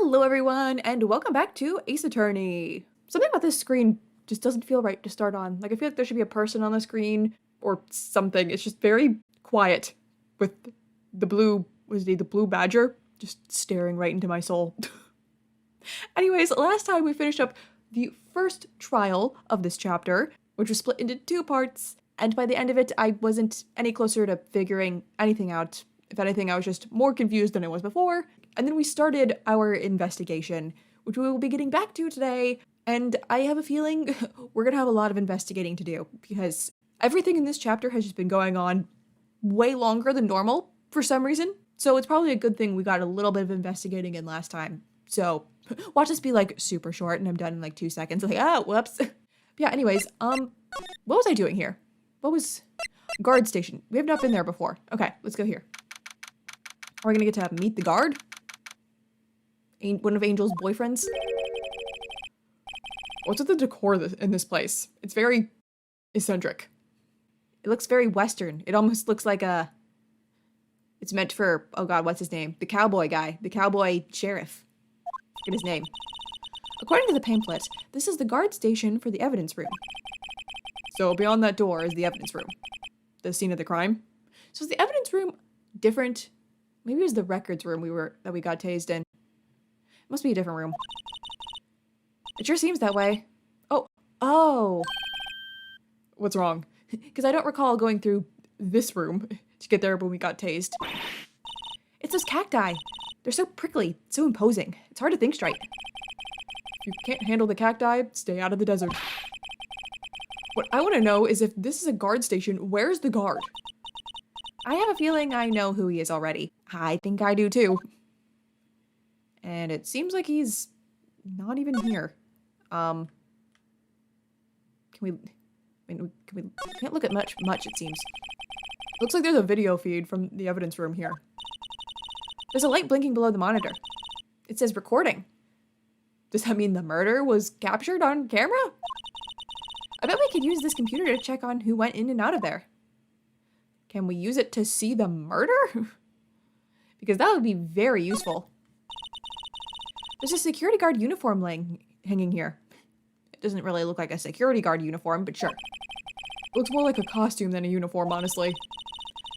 Hello everyone, and welcome back to Ace Attorney. Something about this screen just doesn't feel right to start on. Like, I feel like there should be a person on the screen or something. It's just very quiet with the blue, the blue badger just staring right into my soul. Anyways, last time we finished up the first trial of this chapter, which was split into two parts, and by the end of it, I wasn't any closer to figuring anything out. If anything, I was just more confused than I was before. And then we started our investigation, which we will be getting back to today. And I have a feeling we're gonna have a lot of investigating to do because everything in this chapter has just been going on way longer than normal for some reason. So it's probably a good thing we got a little bit of investigating in last time. So watch this be like super short and I'm done in like 2 seconds. Like, whoops. Yeah, anyways, what was I doing here? What was guard station? We have not been there before. Okay, let's go here. Are we gonna get to meet the guard? One of Angel's boyfriends? What's with the decor in this place? It's very eccentric. It looks very Western. It almost looks like it's meant for, oh god, what's his name? The cowboy guy. The cowboy sheriff. Get his name. According to the pamphlet, this is the guard station for the evidence room. So beyond that door is the evidence room. The scene of the crime. So is the evidence room different? Maybe it was the records room that we got tased in. Must be a different room. It sure seems that way. Oh. What's wrong? Because I don't recall going through this room to get there when we got tased. It's those cacti. They're so prickly, so imposing. It's hard to think straight. If you can't handle the cacti, stay out of the desert. What I want to know is if this is a guard station, where's the guard? I have a feeling I know who he is already. I think I do too. And it seems like he's not even here. Can we can't look at much it seems. Looks like there's a video feed from the evidence room here. There's a light blinking below the monitor. It says recording. Does that mean the murder was captured on camera? I bet we could use this computer to check on who went in and out of there. Can we use it to see the murder? Because that would be very useful. There's a security guard uniform hanging here. It doesn't really look like a security guard uniform, but sure. It looks more like a costume than a uniform, honestly.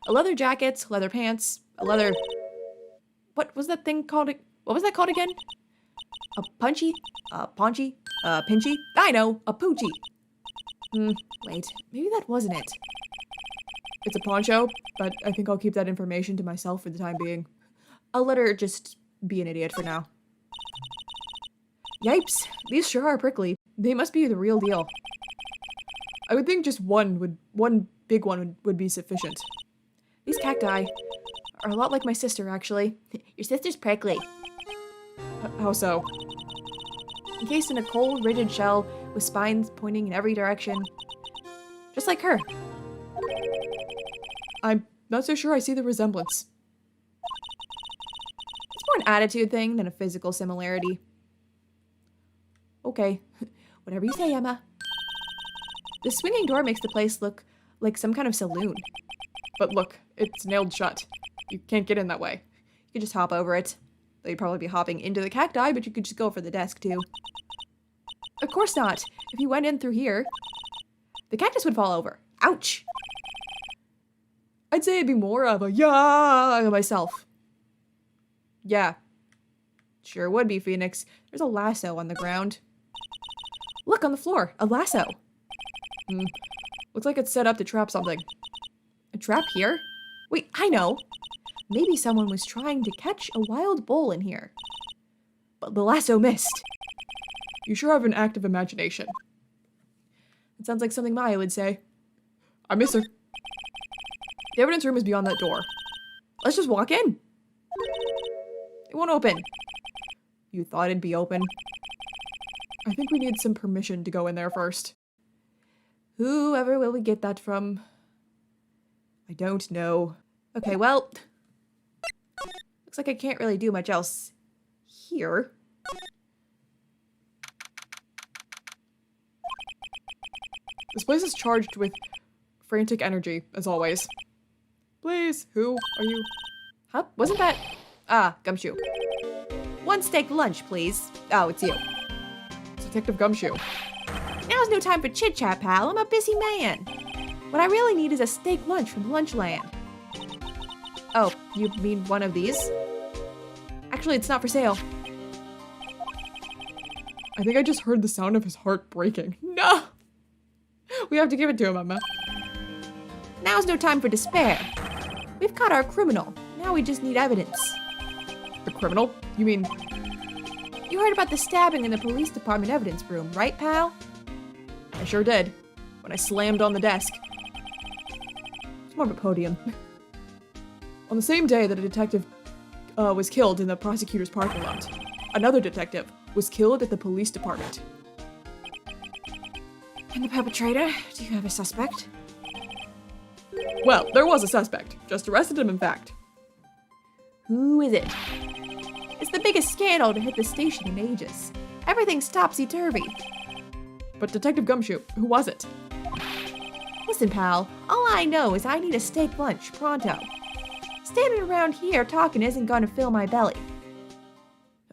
A leather jacket, leather pants, a leather... What was that thing called? What was that called again? A punchy? A paunchy? A pinchy? I know! A poochie! Wait. Maybe that wasn't it. It's a poncho, but I think I'll keep that information to myself for the time being. I'll let her just be an idiot for now. Yipes, these sure are prickly. They must be the real deal. I would think just one big one would be sufficient. These cacti are a lot like my sister, actually. Your sister's prickly. How so? Encased in a cold, rigid shell with spines pointing in every direction. Just like her. I'm not so sure I see the resemblance. It's more an attitude thing than a physical similarity. Okay, whatever you say, Emma. The swinging door makes the place look like some kind of saloon. But look, it's nailed shut. You can't get in that way. You could just hop over it. Though you'd probably be hopping into the cacti, but you could just go for the desk too. Of course not. If you went in through here, the cactus would fall over. Ouch! I'd say it'd be more of a yeah myself. Yeah. Sure would be, Phoenix. There's a lasso on the ground. Look, on the floor. A lasso. Looks like it's set up to trap something. A trap here? Wait, I know. Maybe someone was trying to catch a wild bull in here. But the lasso missed. You sure have an active imagination. It sounds like something Maya would say. I miss her. The evidence room is beyond that door. Let's just walk in. It won't open. You thought it'd be open. I think we need some permission to go in there first. Whoever will we get that from? I don't know. Okay, well... Looks like I can't really do much else here. This place is charged with frantic energy, as always. Please, who are you? Huh? Wasn't that... Ah, Gumshoe. one steak lunch, please. Oh, it's you. It's Detective Gumshoe. Now's no time for chit-chat, pal. I'm a busy man. What I really need is a steak lunch from Lunchland. Oh, you mean one of these? Actually, it's not for sale. I think I just heard the sound of his heart breaking. No! We have to give it to him, Emma. Now's no time for despair. We've caught our criminal. Now we just need evidence. The criminal? You mean... You heard about the stabbing in the police department evidence room, right, pal? I sure did. When I slammed on the desk. It's more of a podium. On the same day that a detective was killed in the prosecutor's parking lot, another detective was killed at the police department. And the perpetrator? Do you have a suspect? Well, there was a suspect. Just arrested him, in fact. Who is it? It's the biggest scandal to hit the station in ages. Everything's topsy-turvy. But Detective Gumshoe, who was it? Listen, pal, all I know is I need a steak lunch, pronto. Standing around here talking isn't gonna fill my belly.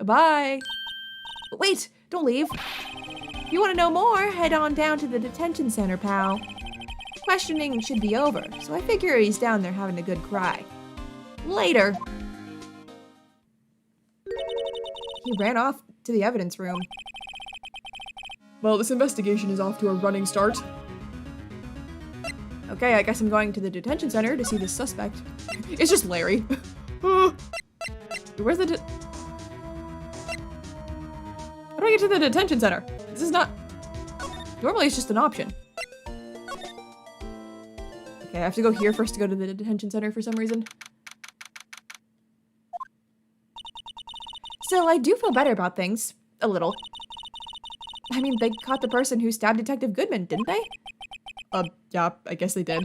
Bye! Wait, don't leave. If you want to know more, head on down to the detention center, pal. Questioning should be over, so I figure he's down there having a good cry. Later. He ran off to the evidence room. Well, this investigation is off to a running start. Okay, I guess I'm going to the detention center to see the suspect. It's just Larry. Where's the How do I get to the detention center? This is not... Normally it's just an option. Okay, I have to go here first to go to the detention center for some reason. Still, I do feel better about things. A little. I mean, they caught the person who stabbed Detective Goodman, didn't they? Yeah, I guess they did.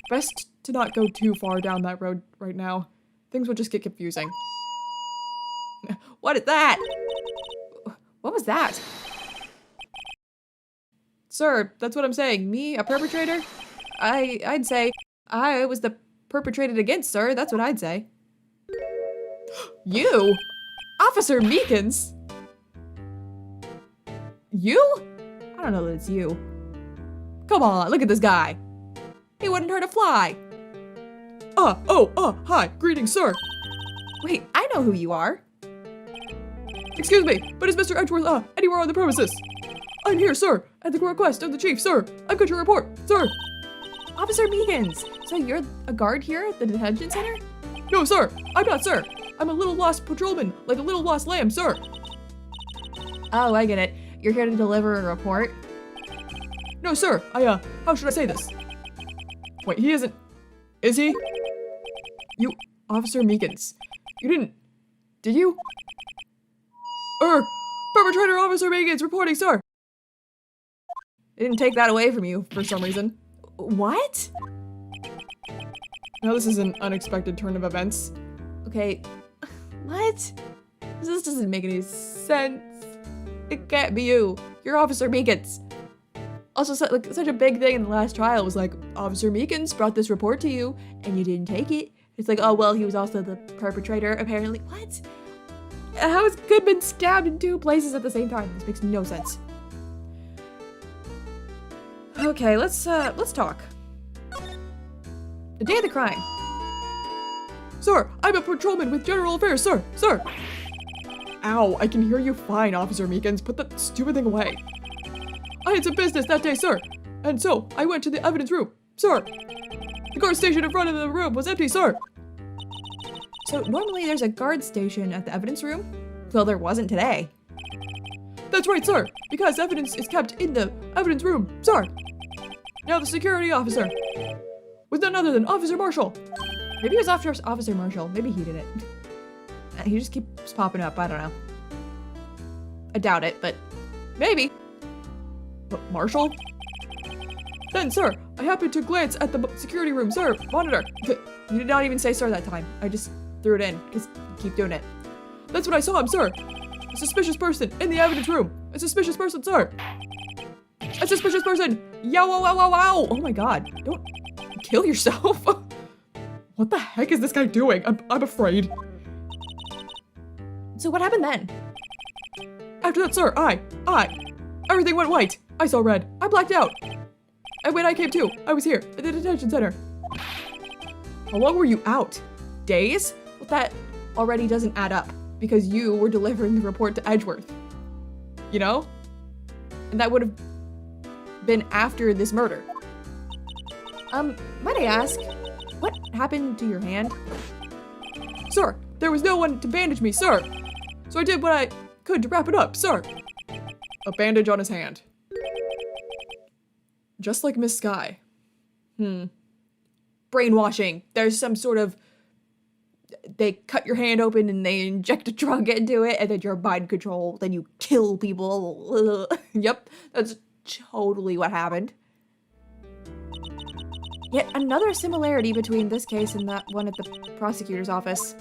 Best to not go too far down that road right now. Things will just get confusing. What is that? What was that? Sir, that's what I'm saying. Me, a perpetrator? I'd say I was the perpetrated against, sir. That's what I'd say. You? Officer Meekins? You? I don't know that it's you. Come on, look at this guy. He wouldn't hurt a fly. Hi, greetings, sir. Wait, I know who you are. Excuse me, but is Mr. Edgeworth, anywhere on the premises? I'm here, sir, at the request of the chief, sir. I've got your report, sir. Officer Meekins, so you're a guard here at the detention center? No, sir, I'm not, sir. I'm a little lost patrolman, like a little lost lamb, sir. Oh, I get it. You're here to deliver a report? No, sir, how should I say this? Wait, he isn't... Is he? You, Officer Meekins, you didn't... Did you? Perpetrator Officer Meekins reporting, sir! I didn't take that away from you, for some reason. What? Now this is an unexpected turn of events. Okay, what? This doesn't make any sense. It can't be you. You're Officer Meekins. Also, such a big thing in the last trial was like, Officer Meekins brought this report to you, and you didn't take it. It's like, oh, well, he was also the perpetrator, apparently. What? How is Goodman stabbed in 2 places at the same time? This makes no sense. Okay, let's talk. The day of the crime. Sir, I'm a patrolman with General Affairs, sir! Sir! Ow, I can hear you fine, Officer Meekins. Put that stupid thing away. I had some business that day, sir. And so, I went to the evidence room, sir. The guard station in front of the room was empty, sir. So, normally there's a guard station at the evidence room? Well, there wasn't today. That's right, sir. Because evidence is kept in the evidence room, sir. Now the security officer was none other than Officer Marshall. Maybe it was Officer Marshall. Maybe he did it. He just keeps popping up. I don't know. I doubt it, but maybe. But Marshall? Then, sir, I happened to glance at the security room, sir. Monitor. You did not even say sir that time. I just threw it in, because you keep doing it. That's what I saw him, sir. A suspicious person in the evidence room. A suspicious person, sir. A suspicious person. Yow, wow, wow, wow, wow. Oh my god. Don't kill yourself. What the heck is this guy doing? I'm afraid. So what happened then? After that, sir, everything went white. I saw red. I blacked out. And when I came to, I was here at the detention center. How long were you out? Days? Well, that already doesn't add up because you were delivering the report to Edgeworth. You know? And that would have been after this murder. Might I ask, what happened to your hand? Sir, there was no one to bandage me, sir. So I did what I could to wrap it up, sir. A bandage on his hand. Just like Miss Sky. Brainwashing. There's some sort of... They cut your hand open and they inject a drug into it and then you're mind control. Then you kill people. Yep, that's totally what happened. Yet another similarity between this case and that one at the prosecutor's office.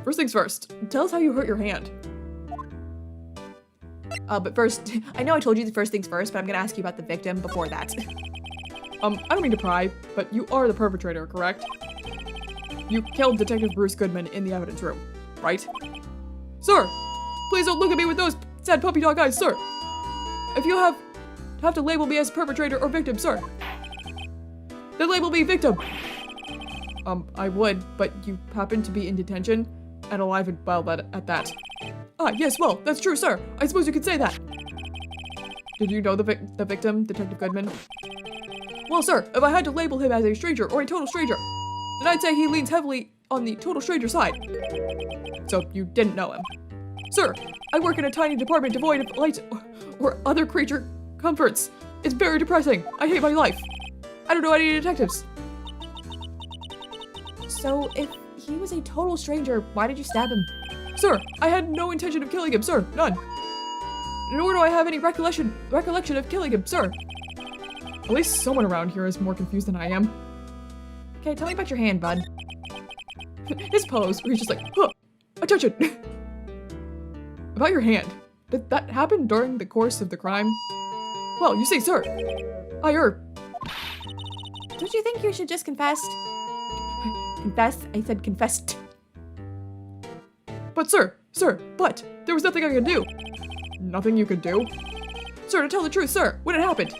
First things first, tell us how you hurt your hand. But first, I know I told you the first things first, but I'm gonna ask you about the victim before that. I don't mean to pry, but you are the perpetrator, correct? You killed Detective Bruce Goodman in the evidence room, right? Sir, please don't look at me with those sad puppy dog eyes, sir. If you have to label me as perpetrator or victim, sir, then label me victim. I would, but you happen to be in detention and alive and well at that. Ah, yes, well, that's true, sir. I suppose you could say that. Did you know the victim, Detective Goodman? Well, sir, if I had to label him as a stranger or a total stranger, then I'd say he leans heavily on the total stranger side. So you didn't know him. Sir, I work in a tiny department devoid of light or other creature comforts. It's very depressing. I hate my life. I don't know any detectives. So if he was a total stranger, why did you stab him? Sir, I had no intention of killing him, sir. None. Nor do I have any recollection of killing him, sir. At least someone around here is more confused than I am. Okay, tell me about your hand, bud. His pose, where he's just like, huh, attention! About your hand. Did that happen during the course of the crime? Well, you see, sir, Don't you think you should just confess? Confess? I said confessed. But sir, there was nothing I could do. Nothing you could do? Sir, to tell the truth, sir, when it happened,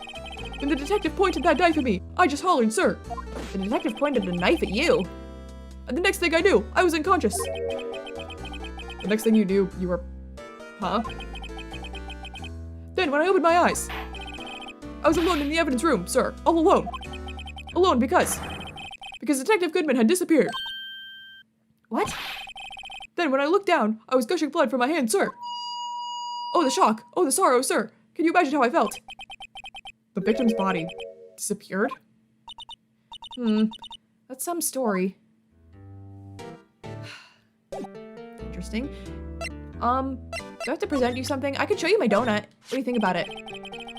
when the detective pointed that knife at me, I just hollered, sir. The detective pointed a knife at you? And the next thing I knew, I was unconscious. The next thing you knew, you were... Huh? Then, when I opened my eyes, I was alone in the evidence room, sir. All alone. Alone because Detective Goodman had disappeared. What? Then, when I looked down, I was gushing blood from my hand, sir. Oh, the shock. Oh, the sorrow, sir. Can you imagine how I felt? The victim's body disappeared? That's some story. Interesting. Do I have to present you something? I could show you my donut. What do you think about it?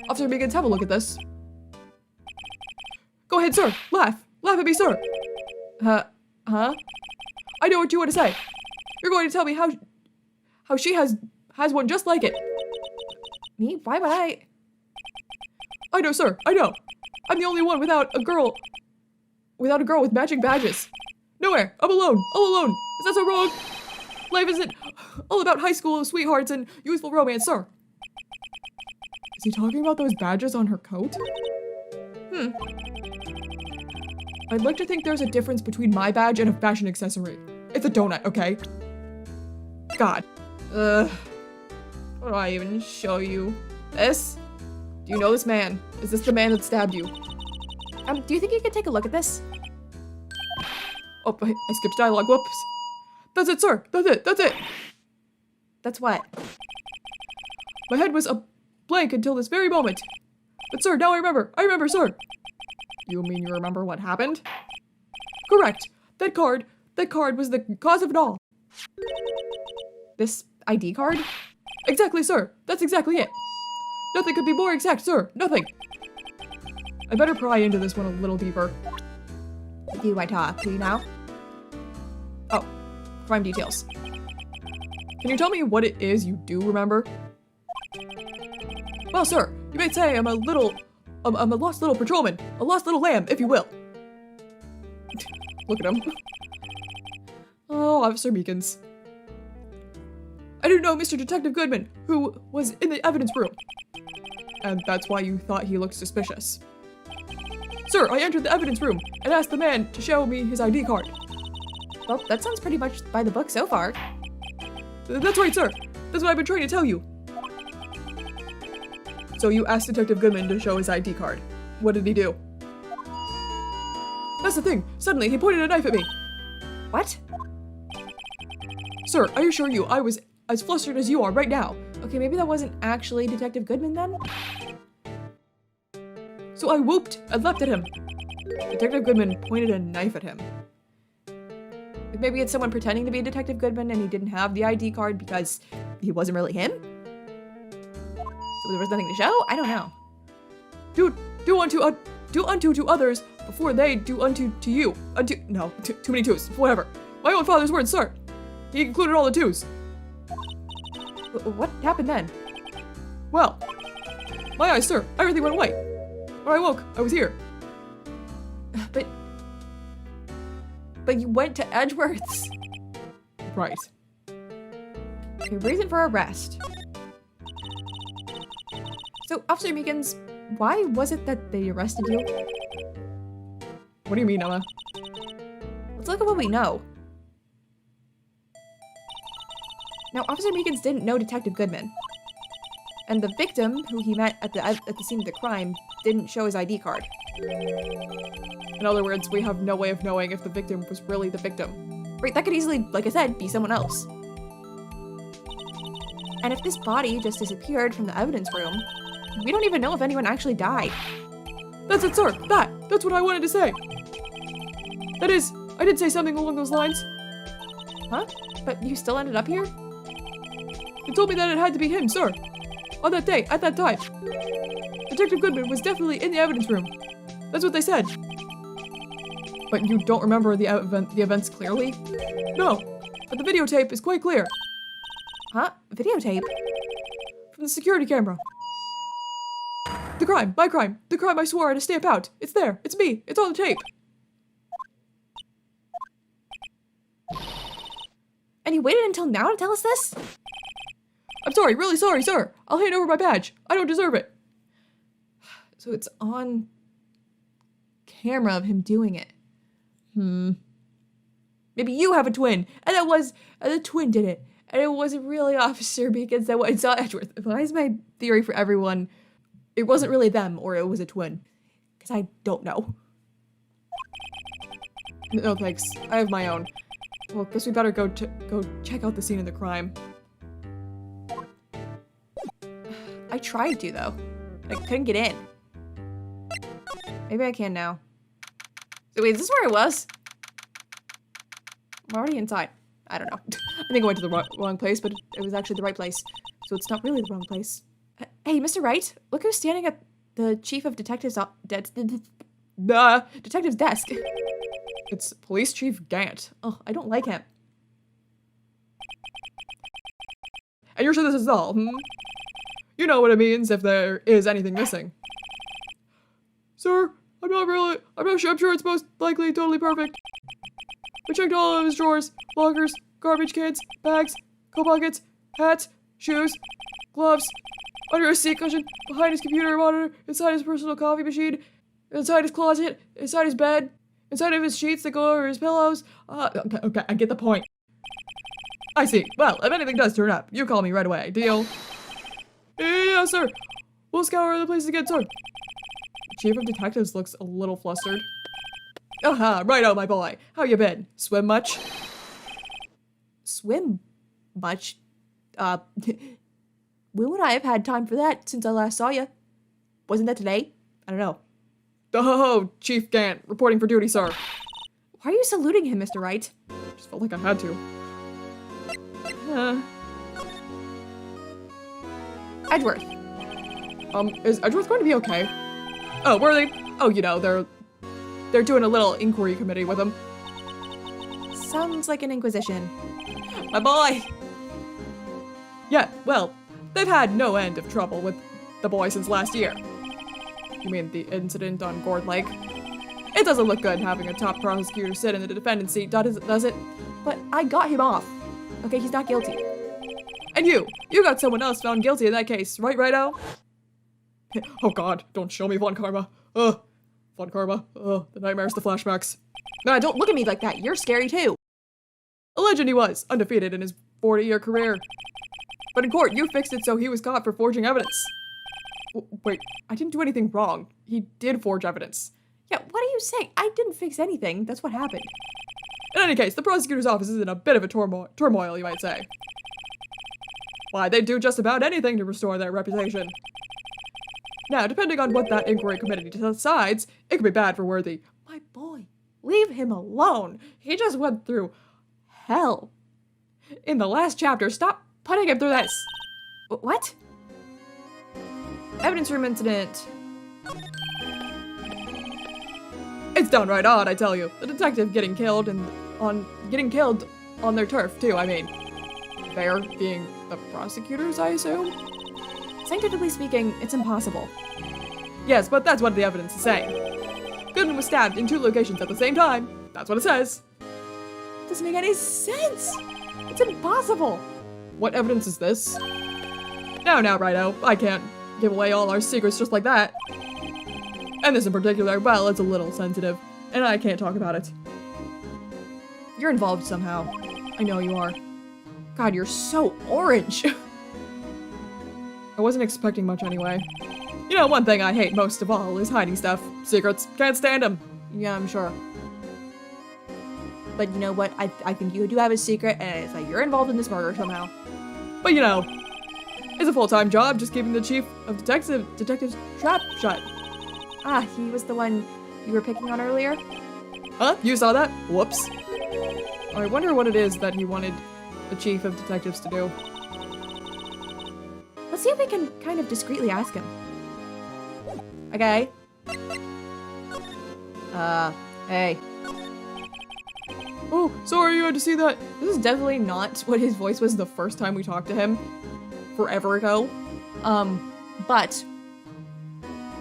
Officer Meekins, have a look at this. Go ahead, sir. Laugh. Laugh at me, sir. Huh? I know what you want to say. You're going to tell me how she has one just like it. Me? Why would I? I know, sir. I know. I'm the only one without a girl with matching badges. Nowhere. I'm alone. All alone. Is that so wrong? Life isn't all about high school sweethearts and youthful romance, sir. Is he talking about those badges on her coat? I'd like to think there's a difference between my badge and a fashion accessory. It's a donut, okay? God. What do I even show you? This? Do you know this man? Is this the man that stabbed you? Do you think you could take a look at this? Oh, I skipped dialogue. Whoops. That's it, sir. That's it. That's it. That's what? My head was a blank until this very moment. But sir, now I remember. I remember, sir. You mean you remember what happened? Correct. That card was the cause of it all. This ID card? Exactly, sir. That's exactly it. Nothing could be more exact, sir. Nothing. I better pry into this one a little deeper. Do I talk to you now? Oh, crime details. Can you tell me what it is you do remember? Well, sir, you might say I'm a lost little patrolman, a lost little lamb, if you will. Look at him. Oh, Officer Meekins. I didn't know Mr. Detective Goodman, who was in the evidence room. And that's why you thought he looked suspicious. Sir, I entered the evidence room and asked the man to show me his ID card. Well, that sounds pretty much by the book so far. That's right, sir. That's what I've been trying to tell you. So you asked Detective Goodman to show his ID card. What did he do? That's the thing. Suddenly, he pointed a knife at me. What? Sir, I assure you, I was as flustered as you are right now. Okay, maybe that wasn't actually Detective Goodman then? So I whooped and leapt at him. Detective Goodman pointed a knife at him. Maybe it's someone pretending to be Detective Goodman and he didn't have the ID card because he wasn't really him? So there was nothing to show? I don't know. Do unto to others before they do unto to you. No, too many twos. Whatever. My own father's words, sir. He included all the twos. What happened then? Well, my eyes, sir. Everything went white. When I woke, I was here. But you went to Edgeworth's. Right. Okay, reason for arrest. So, Officer Meekins, why was it that they arrested you? What do you mean, Emma? Let's look at what we know. Now, Officer Meekins didn't know Detective Goodman. And the victim, who he met at the scene of the crime, didn't show his ID card. In other words, we have no way of knowing if the victim was really the victim. Right, that could easily, like I said, be someone else. And if this body just disappeared from the evidence room, we don't even know if anyone actually died. That's it, sir. That's what I wanted to say. That is, I did say something along those lines. Huh? But you still ended up here? They told me that it had to be him, sir. On that day, at that time. Detective Goodman was definitely in the evidence room. That's what they said. But you don't remember the events clearly? No, but the videotape is quite clear. Huh? Videotape? From the security camera. The crime, my crime, the crime I swore to stamp out. It's there, it's me, it's on the tape. And you waited until now to tell us this? I'm sorry, really sorry, sir. I'll hand over my badge. I don't deserve it. So it's on camera of him doing it. Maybe you have a twin, and the twin did it, and it wasn't really Officer Meekins that went and saw Edgeworth. Why is my theory for everyone, it wasn't really them, or it was a twin? Because I don't know. No thanks, I have my own. Well, guess we better go check out the scene of the crime. I tried to, though. I couldn't get in. Maybe I can now. So wait, is this where it was? I'm already inside. I don't know. I think I went to the wrong place, but it was actually the right place. So it's not really the wrong place. Hey, Mr. Wright, look who's standing at the chief of detectives' detective's desk. It's Police Chief Gant. Oh, I don't like him. And you're sure this is all, You know what it means if there is anything missing. Sir, I'm not sure. I'm sure it's most likely totally perfect. We checked all of his drawers, lockers, garbage cans, bags, coat pockets, hats, shoes, gloves, under his seat cushion, behind his computer monitor, inside his personal coffee machine, inside his closet, inside his bed, inside of his sheets that go over his pillows. Okay, I get the point. I see. Well, if anything does turn up, you call me right away. Deal? Yeah, sir. We'll scour the place again, sir. Chief of Detectives looks a little flustered. Aha, righto, my boy. How you been? Swim much? Swim much? When would I have had time for that since I last saw you? Wasn't that today? I don't know. Oh, Chief Gant, reporting for duty, sir. Why are you saluting him, Mr. Wright? Just felt like I had to. Edgeworth. Is Edgeworth going to be okay? Oh, where are they? Oh, you know, they're doing a little inquiry committee with him. Sounds like an inquisition. My boy! Yeah, well, they've had no end of trouble with the boy since last year. You mean the incident on Gourd Lake? It doesn't look good having a top prosecutor sit in the defendant's seat, does it? But I got him off. Okay, he's not guilty. And you got someone else found guilty in that case, right, Righto? Oh god, don't show me Von Karma. Von Karma. The nightmares, the flashbacks. Nah, don't look at me like that. You're scary too. A legend he was, undefeated in his 40-year career. But in court, you fixed it so he was caught for forging evidence. Wait, I didn't do anything wrong. He did forge evidence. Yeah, what are you saying? I didn't fix anything. That's what happened. In any case, the prosecutor's office is in a bit of a turmoil, you might say. Why, they'd do just about anything to restore their reputation. Now, depending on what that inquiry committee decides, it could be bad for Worthy. My boy, leave him alone. He just went through hell. In the last chapter, stop putting him through this. What? Evidence room incident. It's downright odd, I tell you. The detective getting killed on their turf, too, I mean. They're being the prosecutors, I assume? Scientifically speaking, it's impossible. Yes, but that's what the evidence is saying. Goodman was stabbed in 2 locations at the same time. That's what it says. It doesn't make any sense. It's impossible. What evidence is this? Now, Righto. I can't give away all our secrets just like that. And this in particular, well, it's a little sensitive, and I can't talk about it. You're involved somehow. I know you are. God, you're so orange. I wasn't expecting much anyway. You know, one thing I hate most of all is hiding stuff. Secrets. Can't stand them. Yeah, I'm sure. But you know what? I think you do have a secret, and it's like you're involved in this murder somehow. But you know, it's a full-time job just keeping the chief of detective's trap shut. Ah, he was the one you were picking on earlier? Huh? You saw that? Whoops. I wonder what it is that he wanted the chief of detectives to do. Let's see if we can kind of discreetly ask him. Okay. Hey. Oh, sorry you had to see that. This is definitely not what his voice was the first time we talked to him. Forever ago. But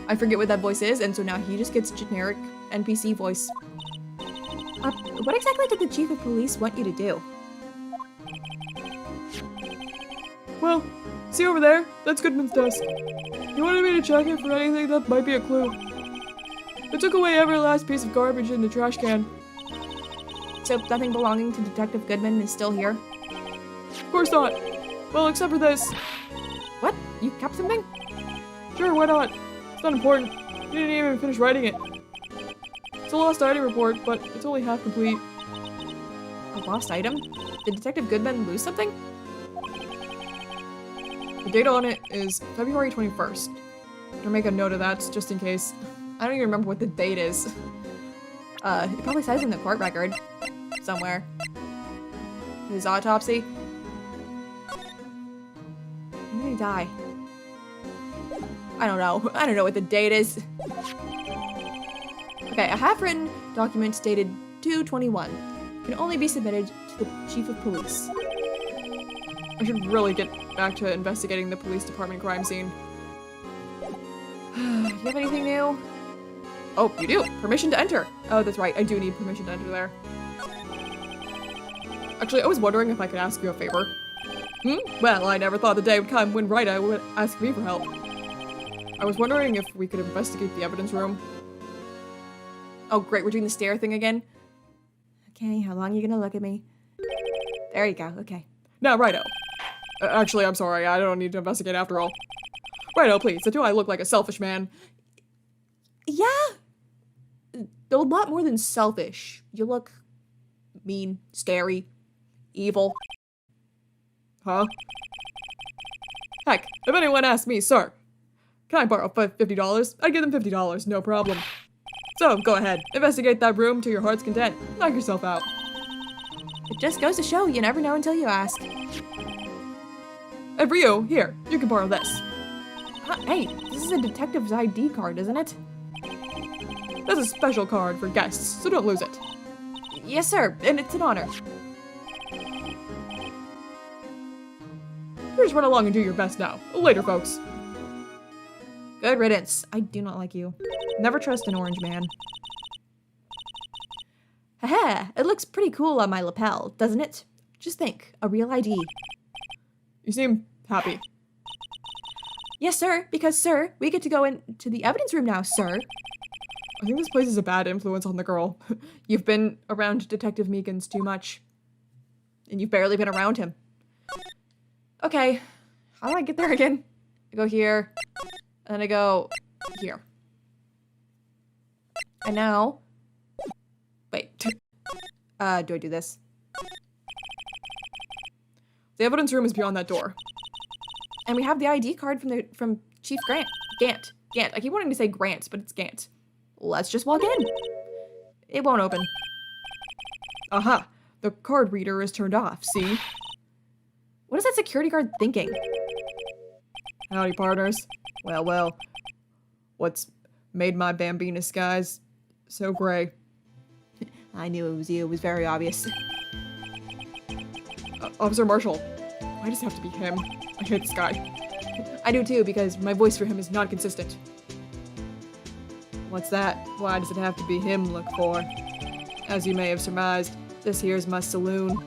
I forget what that voice is, and so now he just gets generic NPC voice. What exactly did the chief of police want you to do? Well, see over there? That's Goodman's desk. He wanted me to check it for anything that might be a clue. They took away every last piece of garbage in the trash can. So nothing belonging to Detective Goodman is still here? Of course not. Well, except for this. What? You kept something? Sure, why not? It's not important. You didn't even finish writing it. It's a lost item report, but it's only half complete. A lost item? Did Detective Goodman lose something? The date on it is February 21st. Better make a note of that, just in case. I don't even remember what the date is. It probably says in the court record. Somewhere. His autopsy. When did he die? I don't know. I don't know what the date is. Okay, a half-written document dated 2/21 can only be submitted to the chief of police. I should really get back to investigating the police department crime scene. Do you have anything new? Oh, you do! Permission to enter! Oh, that's right, I do need permission to enter there. Actually, I was wondering if I could ask you a favor. Well, I never thought the day would come when Wright would ask me for help. I was wondering if we could investigate the evidence room. Oh, great, we're doing the stare thing again? Okay, how long are you gonna look at me? There you go, okay. Now, Righto. Actually, I'm sorry, I don't need to investigate after all. Righto, please, do I look like a selfish man? Yeah! A lot more than selfish. You look mean, scary, evil. Huh? Heck, if anyone asked me, sir, can I borrow $50? I'd give them $50, no problem. So, go ahead, investigate that room to your heart's content. Knock yourself out. It just goes to show you never know until you ask. And for you, here, you can borrow this. Hey, this is a detective's ID card, isn't it? That's a special card for guests, so don't lose it. Yes, sir, and it's an honor. Just run along and do your best now. Later, folks. Good riddance. I do not like you. Never trust an orange man. Haha, it looks pretty cool on my lapel, doesn't it? Just think, a real ID. You seem happy. Yes, sir, because, sir, we get to go into the evidence room now, sir. I think this place is a bad influence on the girl. You've been around Detective Meekins too much. And you've barely been around him. Okay, how do I get there again? I go here, and then I go here. And now, wait, do I do this? The evidence room is beyond that door. And we have the ID card from Chief Gant. I keep wanting to say Grant, but it's Gant. Let's just walk in. It won't open. Aha! The card reader is turned off, see? What is that security guard thinking? Howdy, partners. Well. What's made my Bambina skies so gray? I knew it was you. It was very obvious. Officer Marshall. Why does it have to be him? I hate this guy. I do too, because my voice for him is not consistent. What's that? Why does it have to be him look for? As you may have surmised, this here's my saloon.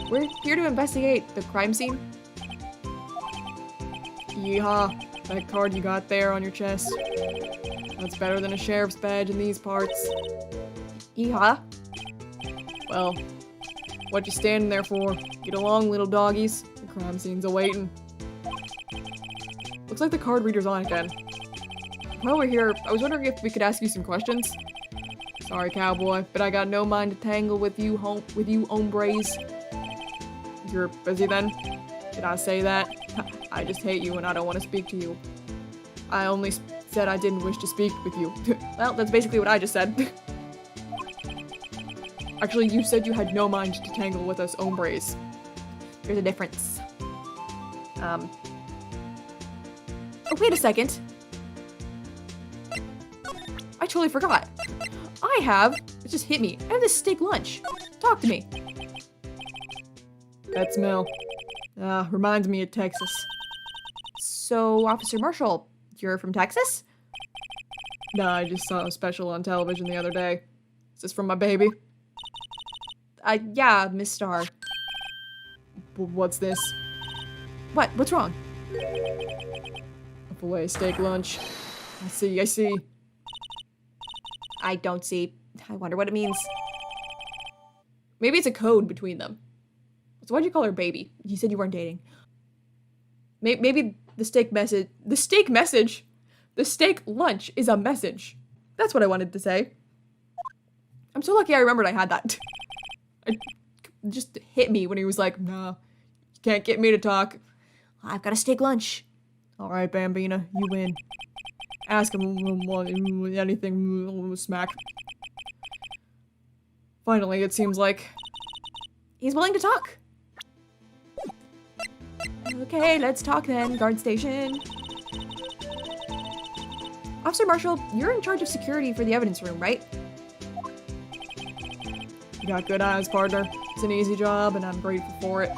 We're here to investigate the crime scene. Yeehaw. That card you got there on your chest. That's better than a sheriff's badge in these parts. Yeehaw. Well, what you standing there for? Get along, little doggies. The crime scene's awaiting. Looks like the card reader's on again. While we're here, I was wondering if we could ask you some questions. Sorry, cowboy, but I got no mind to tangle with you hombres. You're busy then? Did I say that? I just hate you and I don't want to speak to you. I only said I didn't wish to speak with you. Well, that's basically what I just said. Actually, you said you had no mind to tangle with us hombres. There's a difference. Oh, wait a second. I totally forgot. It just hit me. I have this steak lunch. Talk to me. That smell. Reminds me of Texas. So, Officer Marshall, you're from Texas? Nah, I just saw a special on television the other day. Is this from my baby? Yeah, Miss Star. What's this? What? What's wrong? A filet steak lunch. I see. I don't see. I wonder what it means. Maybe it's a code between them. So why'd you call her baby? You said you weren't dating. Maybe the steak lunch is a message. That's what I wanted to say. I'm so lucky I remembered I had that. It just hit me when he was like, nah, you can't get me to talk. I've got a steak lunch. Alright, Bambina, you win. Ask him anything, smack. Finally, it seems like he's willing to talk. Okay, let's talk then, guard station. Officer Marshall, you're in charge of security for the evidence room, right? You got good eyes, partner. It's an easy job, and I'm grateful for it.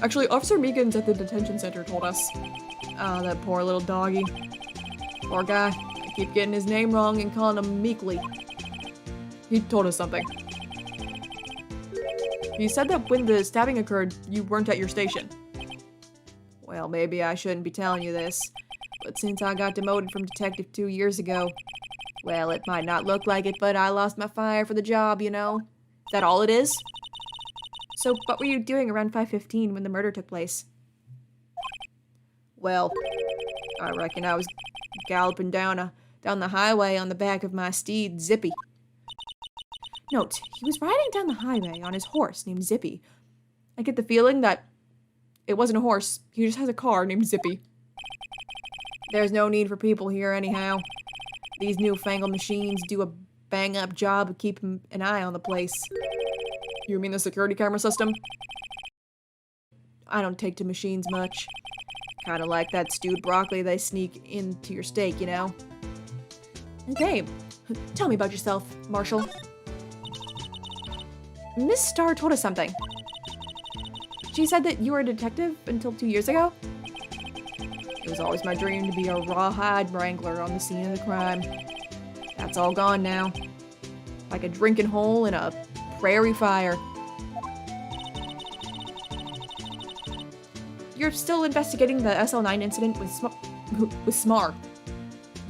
Actually, Officer Meekins at the detention center told us. Ah, that poor little doggy. Poor guy. I keep getting his name wrong and calling him Meekly. He told us something. He said that when the stabbing occurred, you weren't at your station. Well, maybe I shouldn't be telling you this, but since I got demoted from detective 2 years ago, well, it might not look like it, but I lost my fire for the job, you know? Is that all it is? So, what were you doing around 5:15 when the murder took place? Well, I reckon I was galloping down the highway on the back of my steed, Zippy. Note, he was riding down the highway on his horse named Zippy. I get the feeling that it wasn't a horse, he just has a car named Zippy. There's no need for people here anyhow. These newfangled machines do a bang-up job of keeping an eye on the place. You mean the security camera system? I don't take to machines much. Kinda like that stewed broccoli they sneak into your steak, you know? Okay, tell me about yourself, Marshall. Miss Starr told us something. She said that you were a detective until 2 years ago? It was always my dream to be a rawhide wrangler on the scene of the crime. That's all gone now. Like a drinking hole in a prairie fire. You're still investigating the SL9 incident with Smar.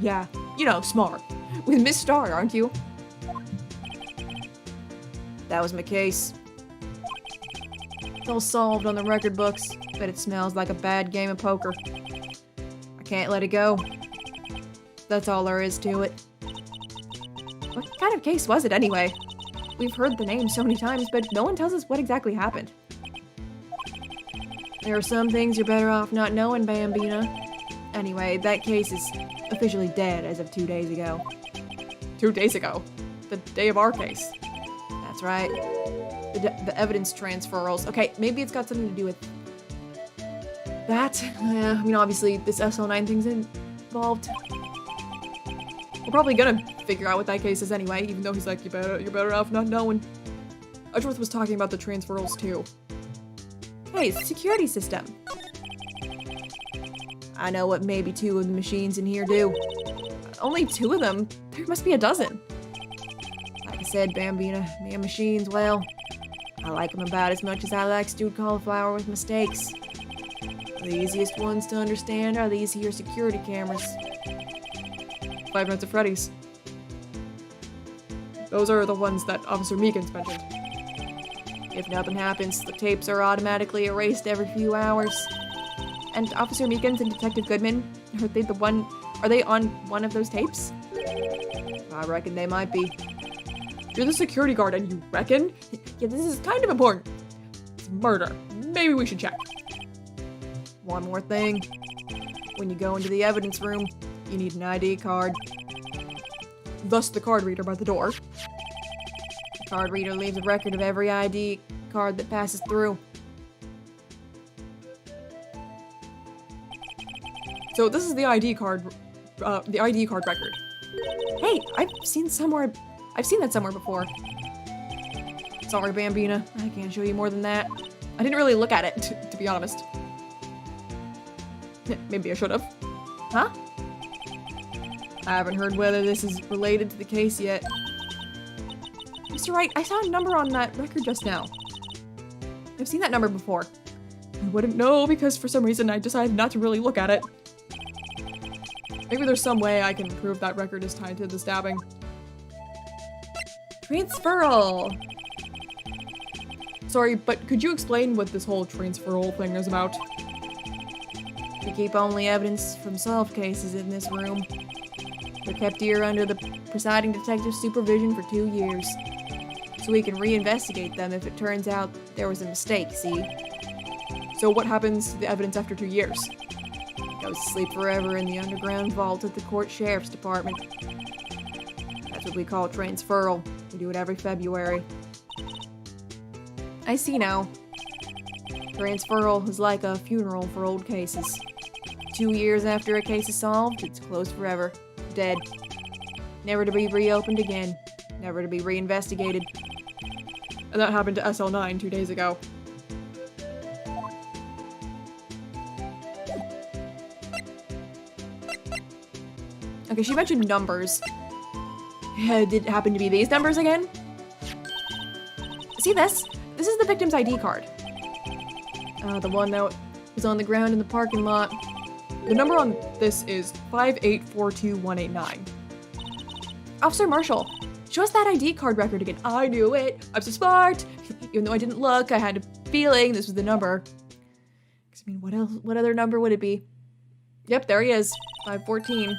Yeah, you know, Smar. With Miss Star, aren't you? That was my case. It's all solved on the record books, but it smells like a bad game of poker. I can't let it go. That's all there is to it. What kind of case was it anyway? We've heard the name so many times, but no one tells us what exactly happened. There are some things you're better off not knowing, Bambina. Anyway, that case is officially dead as of 2 days ago. 2 days ago? The day of our case? That's right. The evidence transferals. Okay, maybe it's got something to do with that. Yeah, I mean, obviously, this SL9 thing's involved. We're probably gonna figure out what that case is anyway, even though he's like, you're better off not knowing. Edgeworth was talking about the transferals too. Hey, it's a security system. I know what maybe 2 of the machines in here do. Only 2 of them? There must be a dozen. Like I said, Bambina, me and machines, well, I like them about as much as I like stewed cauliflower with mistakes. The easiest ones to understand are these here security cameras. 5 Nights at Freddy's. Those are the ones that Officer Meekins mentioned. If nothing happens, the tapes are automatically erased every few hours. And Officer Meekins and Detective Goodman, are they on one of those tapes? I reckon they might be. You're the security guard and you reckon? Yeah, this is kind of important. It's murder. Maybe we should check. One more thing. When you go into the evidence room, you need an ID card. Thus the card reader by the door. The card reader leaves a record of every ID card that passes through. So this is the ID card record. Hey, I've seen that somewhere before. Sorry, Bambina. I can't show you more than that. I didn't really look at it, to be honest. Maybe I should have. Huh? I haven't heard whether this is related to the case yet. Mr. Wright, I saw a number on that record just now. I've seen that number before. I wouldn't know because for some reason I decided not to really look at it. Maybe there's some way I can prove that record is tied to the stabbing. Transferal! Sorry, but could you explain what this whole transferal thing is about? We keep only evidence from solved cases in this room. They're kept here under the presiding detective's supervision for 2 years. So we can reinvestigate them if it turns out there was a mistake, see? So what happens to the evidence after 2 years? It goes to sleep forever in the underground vault at the court sheriff's department. That's what we call transferal. We do it every February. I see now. Transferal is like a funeral for old cases. 2 years after a case is solved, it's closed forever. Dead. Never to be reopened again. Never to be reinvestigated. And that happened to SL9 2 days ago. Okay, she mentioned numbers. Did it happen to be these numbers again? See this? This is the victim's ID card. The one that was on the ground in the parking lot. The number on this is 5842189. Officer Marshall, show us that ID card record again. I knew it. I'm so smart. Even though I didn't look, I had a feeling this was the number. 'Cause, I mean, what else? What other number would it be? Yep, there he is. 514.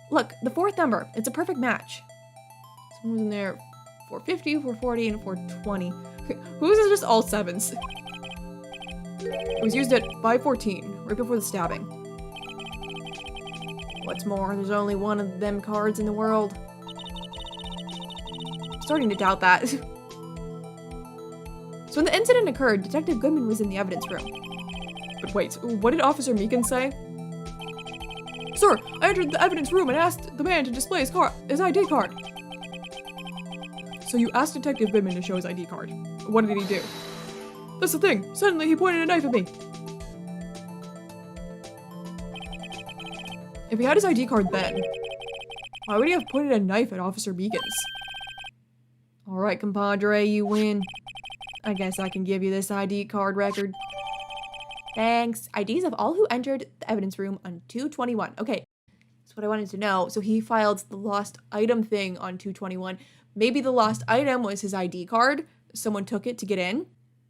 Look, the 4th number. It's a perfect match. Someone was in there. 450, 440, and 420. Whose is just all 7s? It was used at 514, right before the stabbing. What's more, there's only one of them cards in the world. I'm starting to doubt that. So when the incident occurred, Detective Goodman was in the evidence room. But wait, what did Officer Meekins say? Sir, I entered the evidence room and asked the man to display his ID card. So you asked Detective Goodman to show his ID card. What did he do? That's the thing. Suddenly he pointed a knife at me. If he had his ID card then, Why would he have pointed a knife at Officer Beacons? Alright, compadre, you win. I guess I can give you this ID card record. Thanks. IDs of all who entered the evidence room on 221. Okay, that's what I wanted to know. So he filed the lost item thing on 221. Maybe the lost item was his ID card. Someone took it to get in,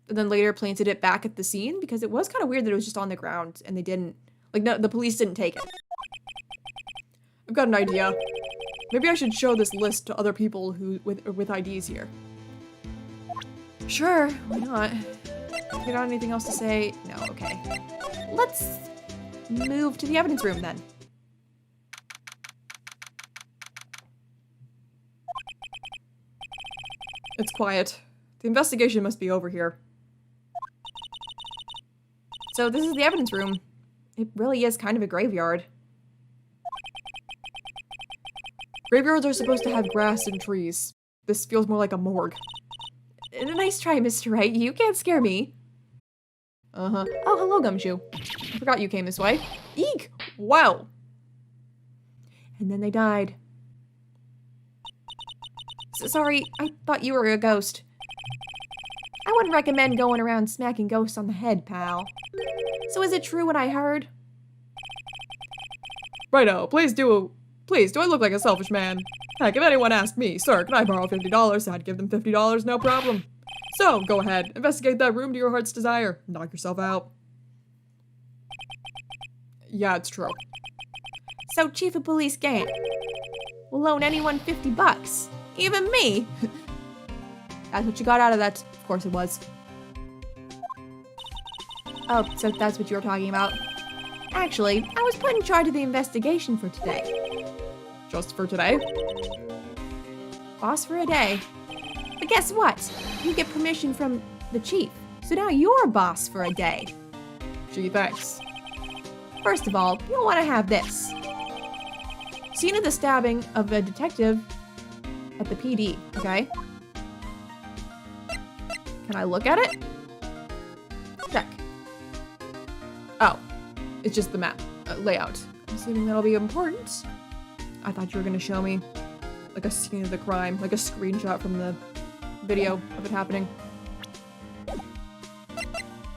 and then later planted it back at the scene, because it was kind of weird that it was just on the ground and they didn't, like, no, the police didn't take it. I've got an idea. Maybe I should show this list to other people who with IDs here. Sure, why not? You got anything else to say? No, okay. Let's move to the evidence room then. It's quiet. The investigation must be over here. So this is the evidence room. It really is kind of a graveyard. Graveyards are supposed to have grass and trees. This feels more like a morgue. Nice try, Mr. Wright. You can't scare me. Uh-huh. Oh, hello, Gumshoe. I forgot you came this way. Eek! Wow! And then they died. Sorry, I thought you were a ghost. I wouldn't recommend going around smacking ghosts on the head, pal. So is it true what I heard? Righto, please, do I look like a selfish man? Heck, if anyone asked me, sir, can I borrow $50? I'd give them $50, no problem. So, go ahead, investigate that room to your heart's desire. Knock yourself out. Yeah, it's true. So Chief of Police Gant will loan anyone $50. Even me! That's what you got out of that. Of course it was. Oh, so that's what you were talking about. Actually, I was put in charge of the investigation for today. Just for today? Boss for a day. But guess what? You get permission from the chief. So now you're boss for a day. Gee, thanks. First of all, you'll want to have this. Scene of the stabbing of a detective at the PD, okay? Can I look at it? Check. Oh, it's just the map, layout. I'm assuming that'll be important. I thought you were gonna show me like a scene of the crime, like a screenshot from the video of it happening.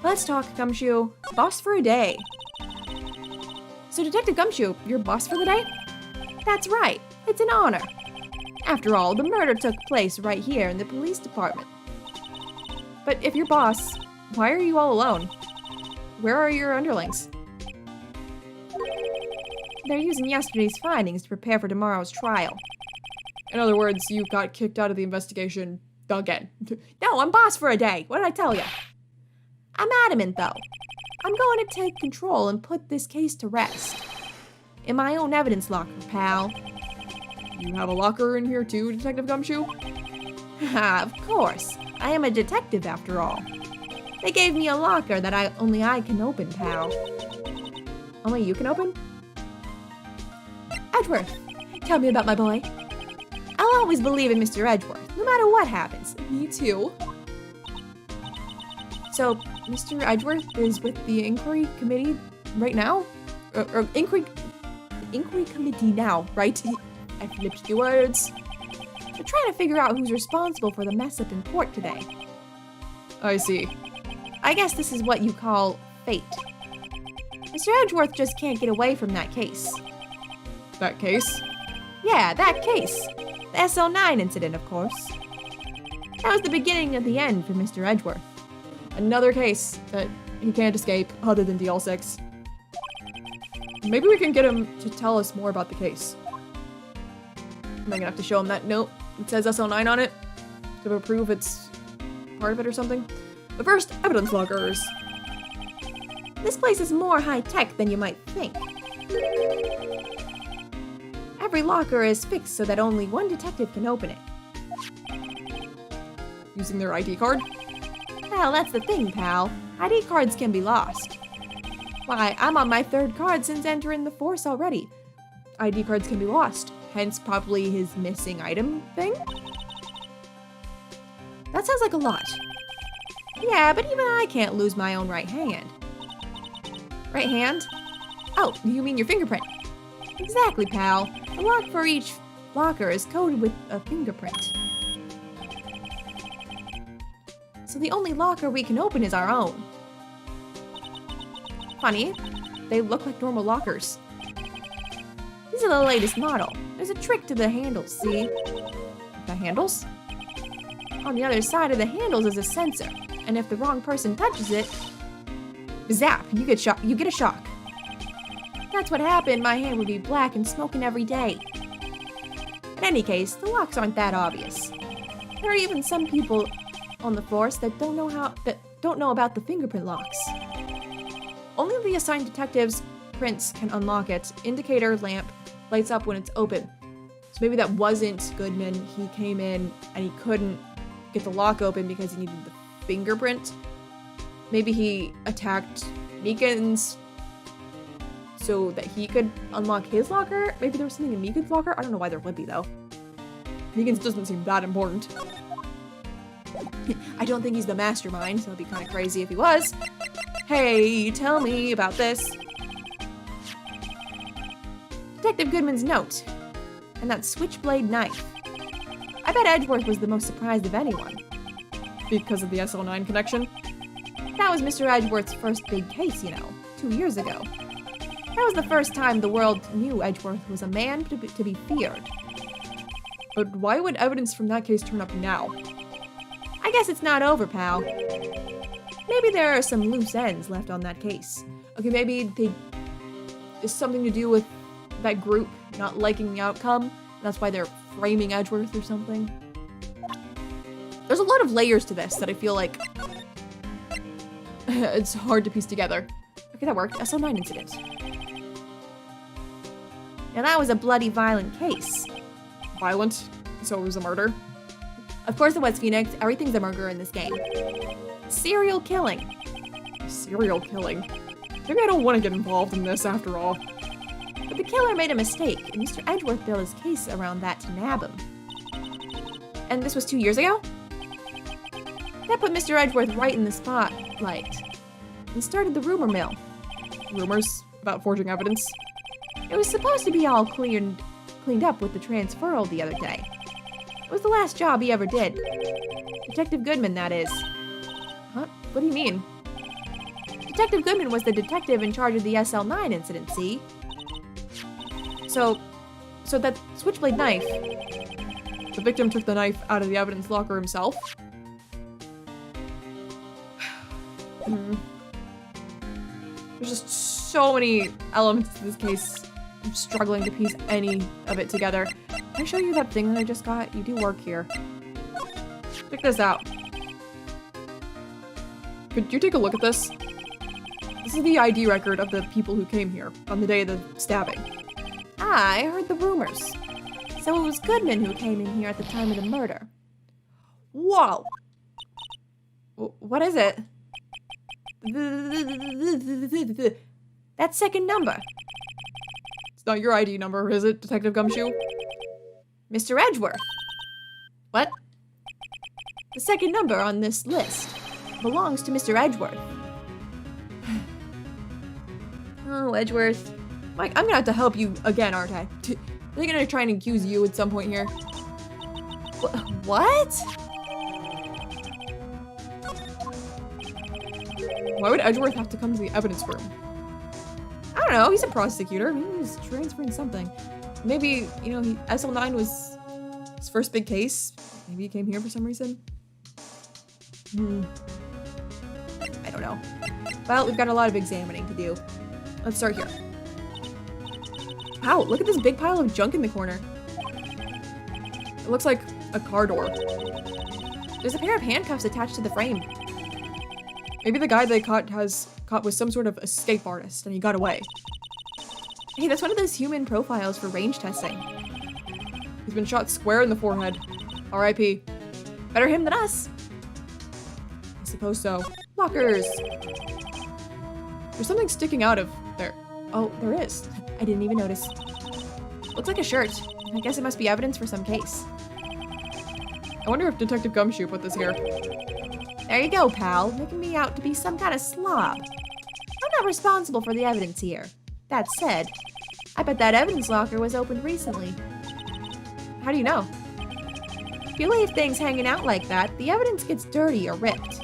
Let's talk, Gumshoe. Boss for a day. So Detective Gumshoe, you're boss for the day? That's right. It's an honor. After all, the murder took place right here in the police department. But if you're boss, why are you all alone? Where are your underlings? They're using yesterday's findings to prepare for tomorrow's trial. In other words, you got kicked out of the investigation again. No, I'm boss for a day. What did I tell you? I'm adamant, though. I'm going to take control and put this case to rest. In my own evidence locker, pal. You have a locker in here too, Detective Gumshoe? Of course. I am a detective after all. They gave me a locker that only I can open, pal. Only you can open? Edgeworth, tell me about my boy. I'll always believe in Mr. Edgeworth, no matter what happens. Me too. So, Mr. Edgeworth is with the inquiry committee right now? Or inquiry committee now, right? I flipped the words. They're trying to figure out who's responsible for the mess up in court today. I see. I guess this is what you call fate. Mr. Edgeworth just can't get away from that case. That case? Yeah, that case. The SL9 incident, of course. That was the beginning of the end for Mr. Edgeworth. Another case that he can't escape other than DL6. Maybe we can get him to tell us more about the case. Am I gonna have to show him that note? It says SL9 on it to prove it's part of it or something? But first, evidence lockers. This place is more high-tech than you might think. Every locker is fixed so that only one detective can open it. Using their ID card? Well, that's the thing, pal. ID cards can be lost. Why, I'm on my third card since entering the force already. ID cards can be lost, hence probably his missing item thing? That sounds like a lot. Yeah, but even I can't lose my own right hand. Right hand? Oh, you mean your fingerprint? Exactly, pal. A lock for each locker is coated with a fingerprint. So the only locker we can open is our own. Funny, they look like normal lockers. These are the latest model. There's a trick to the handles, see? The handles? On the other side of the handles is a sensor, and if the wrong person touches it, zap, you get a shock. That's what happened, my hand would be black and smoking every day. In any case, the locks aren't that obvious. There are even some people on the force that don't know about the fingerprint locks. Only the assigned detectives' prints can unlock it. Indicator lamp lights up when it's open. So maybe that wasn't Goodman. He came in and he couldn't get the lock open because he needed the fingerprint. Maybe he attacked Meekins so that he could unlock his locker. Maybe there was something in Meekins' locker. I don't know why there would be though. Meekins doesn't seem that important. I don't think he's the mastermind, so it'd be kind of crazy if he was. Hey, tell me about this. Detective Goodman's note. And that switchblade knife. I bet Edgeworth was the most surprised of anyone. Because of the SL9 connection? That was Mr. Edgeworth's first big case, 2 years ago. That was the first time the world knew Edgeworth was a man to be feared. But why would evidence from that case turn up now? I guess it's not over, pal. Maybe there are some loose ends left on that case. Okay, maybe it's something to do with that group not liking the outcome. That's why they're framing Edgeworth or something. There's a lot of layers to this that I feel like it's hard to piece together. Okay, that worked. SL9 incident. Now that was a bloody, violent case. Violent? So it was a murder? Of course it was, Phoenix. Everything's a murder in this game. Serial killing. Serial killing? Maybe I don't want to get involved in this after all. But the killer made a mistake, and Mr. Edgeworth built his case around that to nab him. And this was 2 years ago? That put Mr. Edgeworth right in the spotlight and started the rumor mill. Rumors about forging evidence? It was supposed to be all cleaned up with the transferal the other day. It was the last job he ever did. Detective Goodman, that is. Huh? What do you mean? Detective Goodman was the detective in charge of the SL9 incident, see? So that switchblade knife... The victim took the knife out of the evidence locker himself? There's just so many elements to this case. I'm struggling to piece any of it together. Can I show you that thing that I just got? You do work here. Check this out. Could you take a look at this? This is the ID record of the people who came here on the day of the stabbing. Ah, I heard the rumors. So it was Goodman who came in here at the time of the murder. Whoa! What is it? That second number. It's not your ID number, is it, Detective Gumshoe? Mr. Edgeworth. What? The second number on this list belongs to Mr. Edgeworth. Oh, Edgeworth. Mike, I'm gonna have to help you again, aren't I? Are they gonna try and accuse you at some point here? What? Why would Edgeworth have to come to the evidence room? I don't know, he's a prosecutor. Maybe he's transferring something. Maybe, SL9 was his first big case. Maybe he came here for some reason. I don't know. Well, we've got a lot of examining to do. Let's start here. Wow, look at this big pile of junk in the corner. It looks like a car door. There's a pair of handcuffs attached to the frame. Maybe the guy they caught was some sort of escape artist and he got away. Hey, that's one of those human profiles for range testing. He's been shot square in the forehead. R.I.P. Better him than us. I suppose so. Lockers. There's something sticking out of there. Oh, there is. I didn't even notice. Looks like a shirt. I guess it must be evidence for some case. I wonder if Detective Gumshoe put this here. There you go, pal. Making me out to be some kind of slob. I'm not responsible for the evidence here. That said, I bet that evidence locker was opened recently. How do you know? If you leave things hanging out like that, the evidence gets dirty or ripped.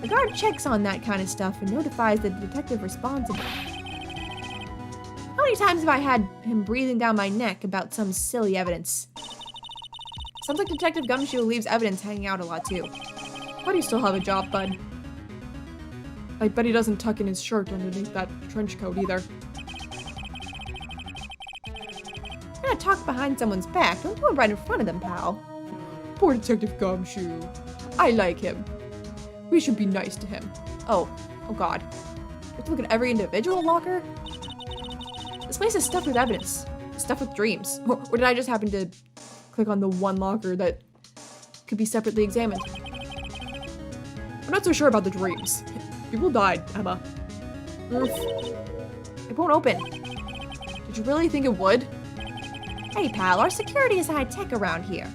The guard checks on that kind of stuff and notifies the detective responsible. How many times have I had him breathing down my neck about some silly evidence? Sounds like Detective Gumshoe leaves evidence hanging out a lot too. Why do you still have a job, bud? I bet he doesn't tuck in his shirt underneath that trench coat either. You're gonna talk behind someone's back. Don't do it right in front of them, pal. Poor Detective Gumshoe. I like him. We should be nice to him. Oh god. You have to look at every individual locker? This place is stuffed with evidence. Stuffed with dreams. Or did I just happen to click on the one locker that could be separately examined? I'm not so sure about the dreams. People died, Emma. Oof. It won't open. Did you really think it would? Hey pal, our security is high-tech around here.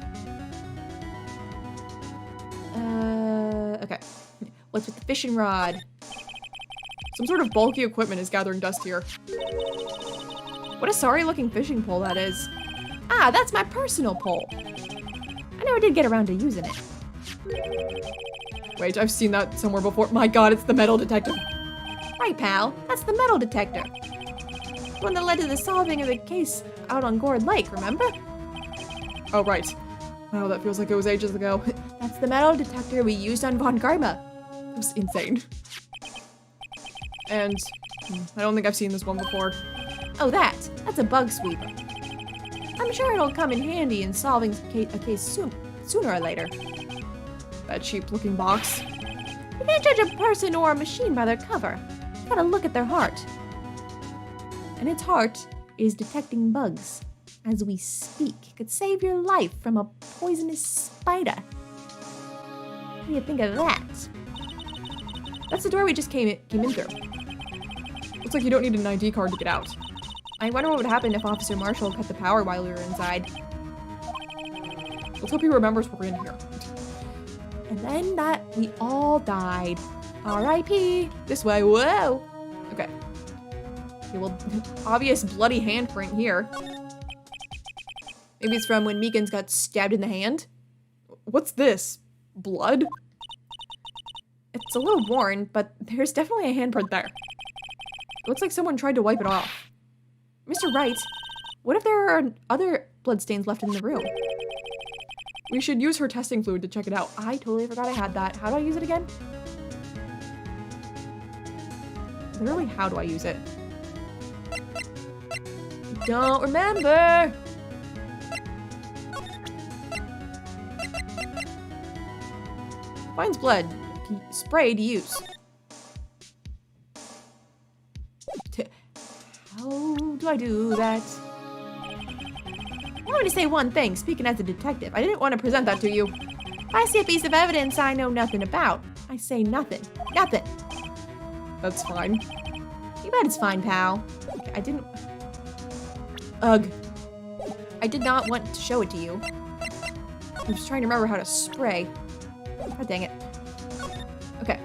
Okay. What's with the fishing rod? Some sort of bulky equipment is gathering dust here. What a sorry-looking fishing pole that is. Ah, that's my personal pole. I never did get around to using it. Wait, I've seen that somewhere before. My god, it's the metal detector. Right, pal. That's the metal detector. The one that led to the solving of the case out on Gourd Lake, remember? Oh, right. Wow, that feels like it was ages ago. That's the metal detector we used on Von Garma. It was insane. And I don't think I've seen this one before. Oh, that's a bug sweeper. I'm sure it'll come in handy in solving a case sooner or later. That cheap-looking box. You can't judge a person or a machine by their cover. You gotta look at their heart. And its heart is detecting bugs. As we speak, it could save your life from a poisonous spider. What do you think of that? That's the door we just came in through. Looks like you don't need an ID card to get out. I wonder what would happen if Officer Marshall cut the power while we were inside. Let's hope he remembers we're in here. And then that we all died. R.I.P. This way, whoa! Okay. Okay, well, obvious bloody handprint here. Maybe it's from when Meekins got stabbed in the hand? What's this? Blood? It's a little worn, but there's definitely a handprint there. It looks like someone tried to wipe it off. Mr. Wright, what if there are other bloodstains left in the room? We should use her testing fluid to check it out. I totally forgot I had that. How do I use it again? Literally, how do I use it? Don't remember! Finds blood. Spray to use. How do I do that? I wanted to say one thing, speaking as a detective. I didn't want to present that to you. If I see a piece of evidence I know nothing about, I say nothing. Nothing. That's fine. You bet it's fine, pal. Okay, I didn't... Ugh. I did not want to show it to you. I was trying to remember how to spray. God dang it. Okay.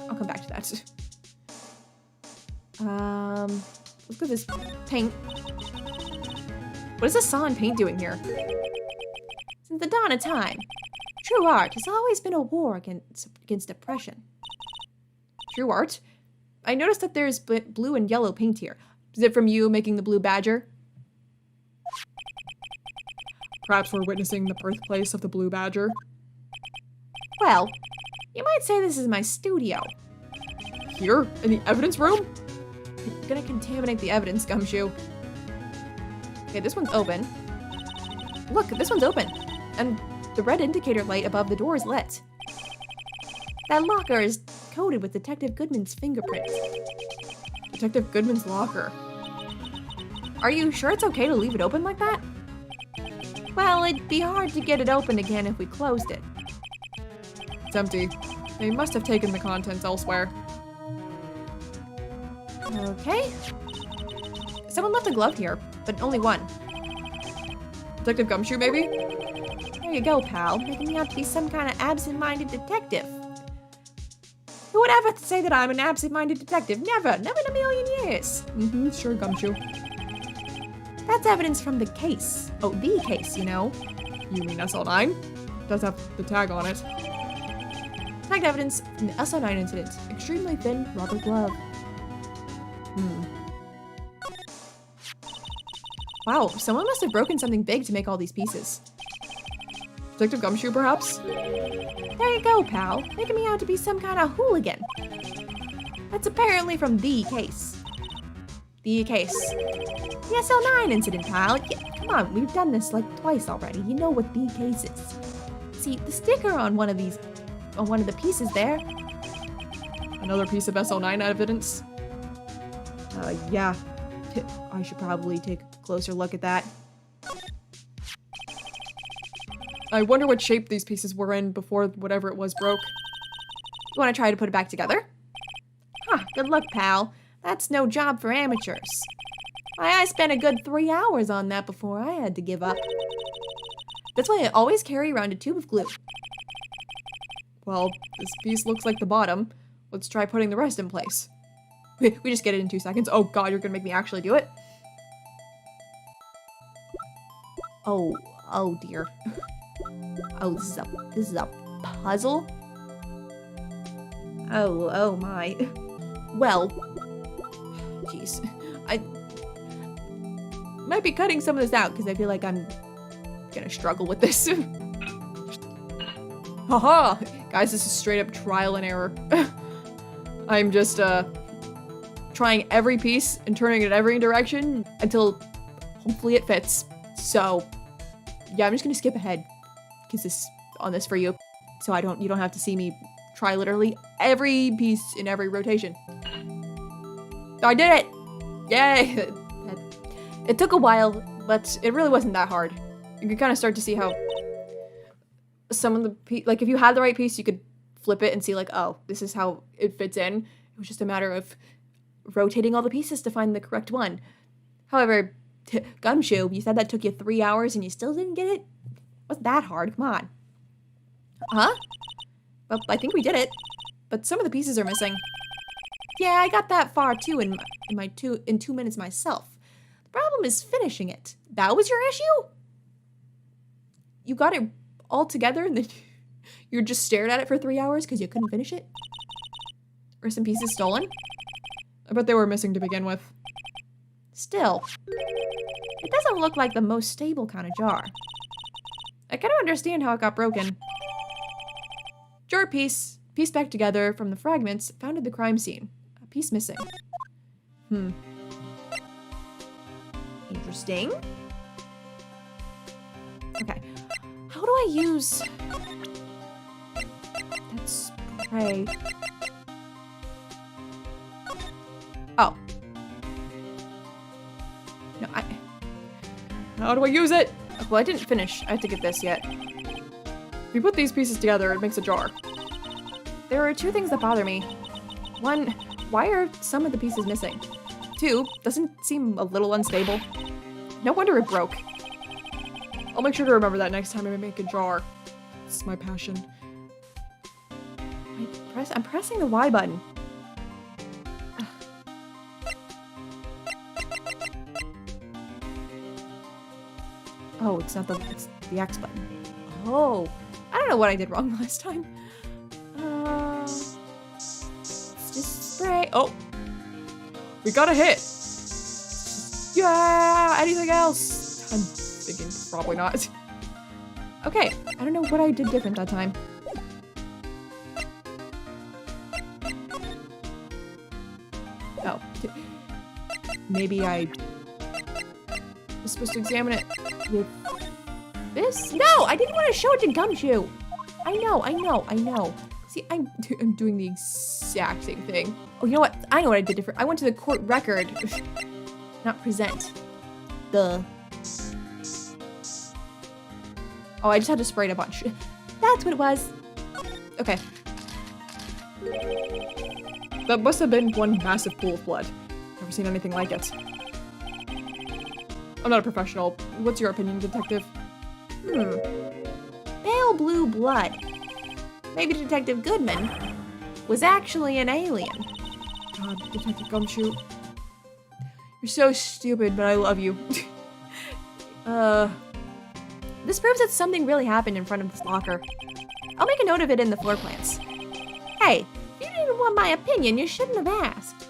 I'll come back to that. Let's go with this paint. What is this saw and paint doing here? Since the dawn of time, true art has always been a war against oppression. True art? I noticed that there's blue and yellow paint here. Is it from you making the blue badger? Perhaps we're witnessing the birthplace of the blue badger. Well, you might say this is my studio. Here? In the evidence room? You're gonna contaminate the evidence, Gumshoe. Okay, this one's open. Look, this one's open. And the red indicator light above the door is lit. That locker is coated with Detective Goodman's fingerprints. Detective Goodman's locker. Are you sure it's okay to leave it open like that? Well, it'd be hard to get it open again if we closed it. It's empty. They must have taken the contents elsewhere. Okay. Someone left a glove here, but only one. Detective Gumshoe, maybe? There you go, pal. Making me out to be some kind of absent-minded detective. Who would ever say that I'm an absent-minded detective? Never. Never in a million years. Sure, Gumshoe. That's evidence from the case. Oh, the case, you know. You mean SL9? Does have the tag on it. Tagged evidence from the SL9 incident. Extremely thin rubber glove. Wow, someone must have broken something big to make all these pieces. Detective Gumshoe, perhaps? There you go, pal. Making me out to be some kind of hooligan. That's apparently from the case. The case. The SL9 incident, pal. Yeah, come on, we've done this like twice already. You know what the case is. See, the sticker on one of the pieces there. Another piece of SL9 evidence? Yeah. I should probably take a closer look at that. I wonder what shape these pieces were in before whatever it was broke. You want to try to put it back together? Huh, good luck, pal. That's no job for amateurs. I spent a good 3 hours on that before I had to give up. That's why I always carry around a tube of glue. Well, this piece looks like the bottom. Let's try putting the rest in place. We just get it in 2 seconds. Oh god, you're gonna make me actually do it? Oh dear. Oh, this is a puzzle? Oh my. Well, jeez. I might be cutting some of this out because I feel like I'm gonna struggle with this. Haha! Guys, this is straight up trial and error. I'm just, trying every piece and turning it every direction until hopefully it fits. So, yeah, I'm just gonna skip ahead because on this for you, so you don't have to see me try literally every piece in every rotation. I did it! Yay! It took a while, but it really wasn't that hard. You could kind of start to see how some of the like if you had the right piece, you could flip it and see like, oh, this is how it fits in. It was just a matter of rotating all the pieces to find the correct one. However, Gumshoe, you said that took you 3 hours and you still didn't get it? Wasn't that hard? Come on. Huh? Well, I think we did it, but some of the pieces are missing. Yeah, I got that far too in 2 minutes myself. The problem is finishing it. That was your issue? You got it all together and then you just stared at it for 3 hours because you couldn't finish it? Or some pieces stolen? I bet they were missing to begin with. Still, it doesn't look like the most stable kind of jar. I kind of understand how it got broken. Jar piece, pieced back together from the fragments found at the crime scene. A piece missing. Interesting. Okay. How do I use that spray? Oh. No, How do I use it? well, I didn't finish. I have to get this yet. If you put these pieces together, it makes a jar. There are 2 things that bother me. 1, why are some of the pieces missing? 2, doesn't seem a little unstable. No wonder it broke. I'll make sure to remember that next time I make a jar. It's my passion. I'm pressing the Y button. Oh, it's the X button. Oh, I don't know what I did wrong last time. Let's just spray. Oh, we got a hit. yeah, anything else? I'm thinking probably not. Okay, I don't know what I did different that time. Oh, maybe I was supposed to examine it with this? No, I didn't want to show it to Gumshoe. I know. See, I'm doing the exact same thing. Oh, you know what? I know what I did different. I went to the court record. Not present. Oh, I just had to spray it a bunch. That's what it was. Okay. That must have been one massive pool of blood. Never seen anything like it. I'm not a professional. What's your opinion, detective? Pale blue blood. Maybe Detective Goodman was actually an alien. God, Detective Gumshoe. You're so stupid, but I love you. This proves that something really happened in front of this locker. I'll make a note of it in the floor plans. Hey, if you didn't want my opinion, you shouldn't have asked.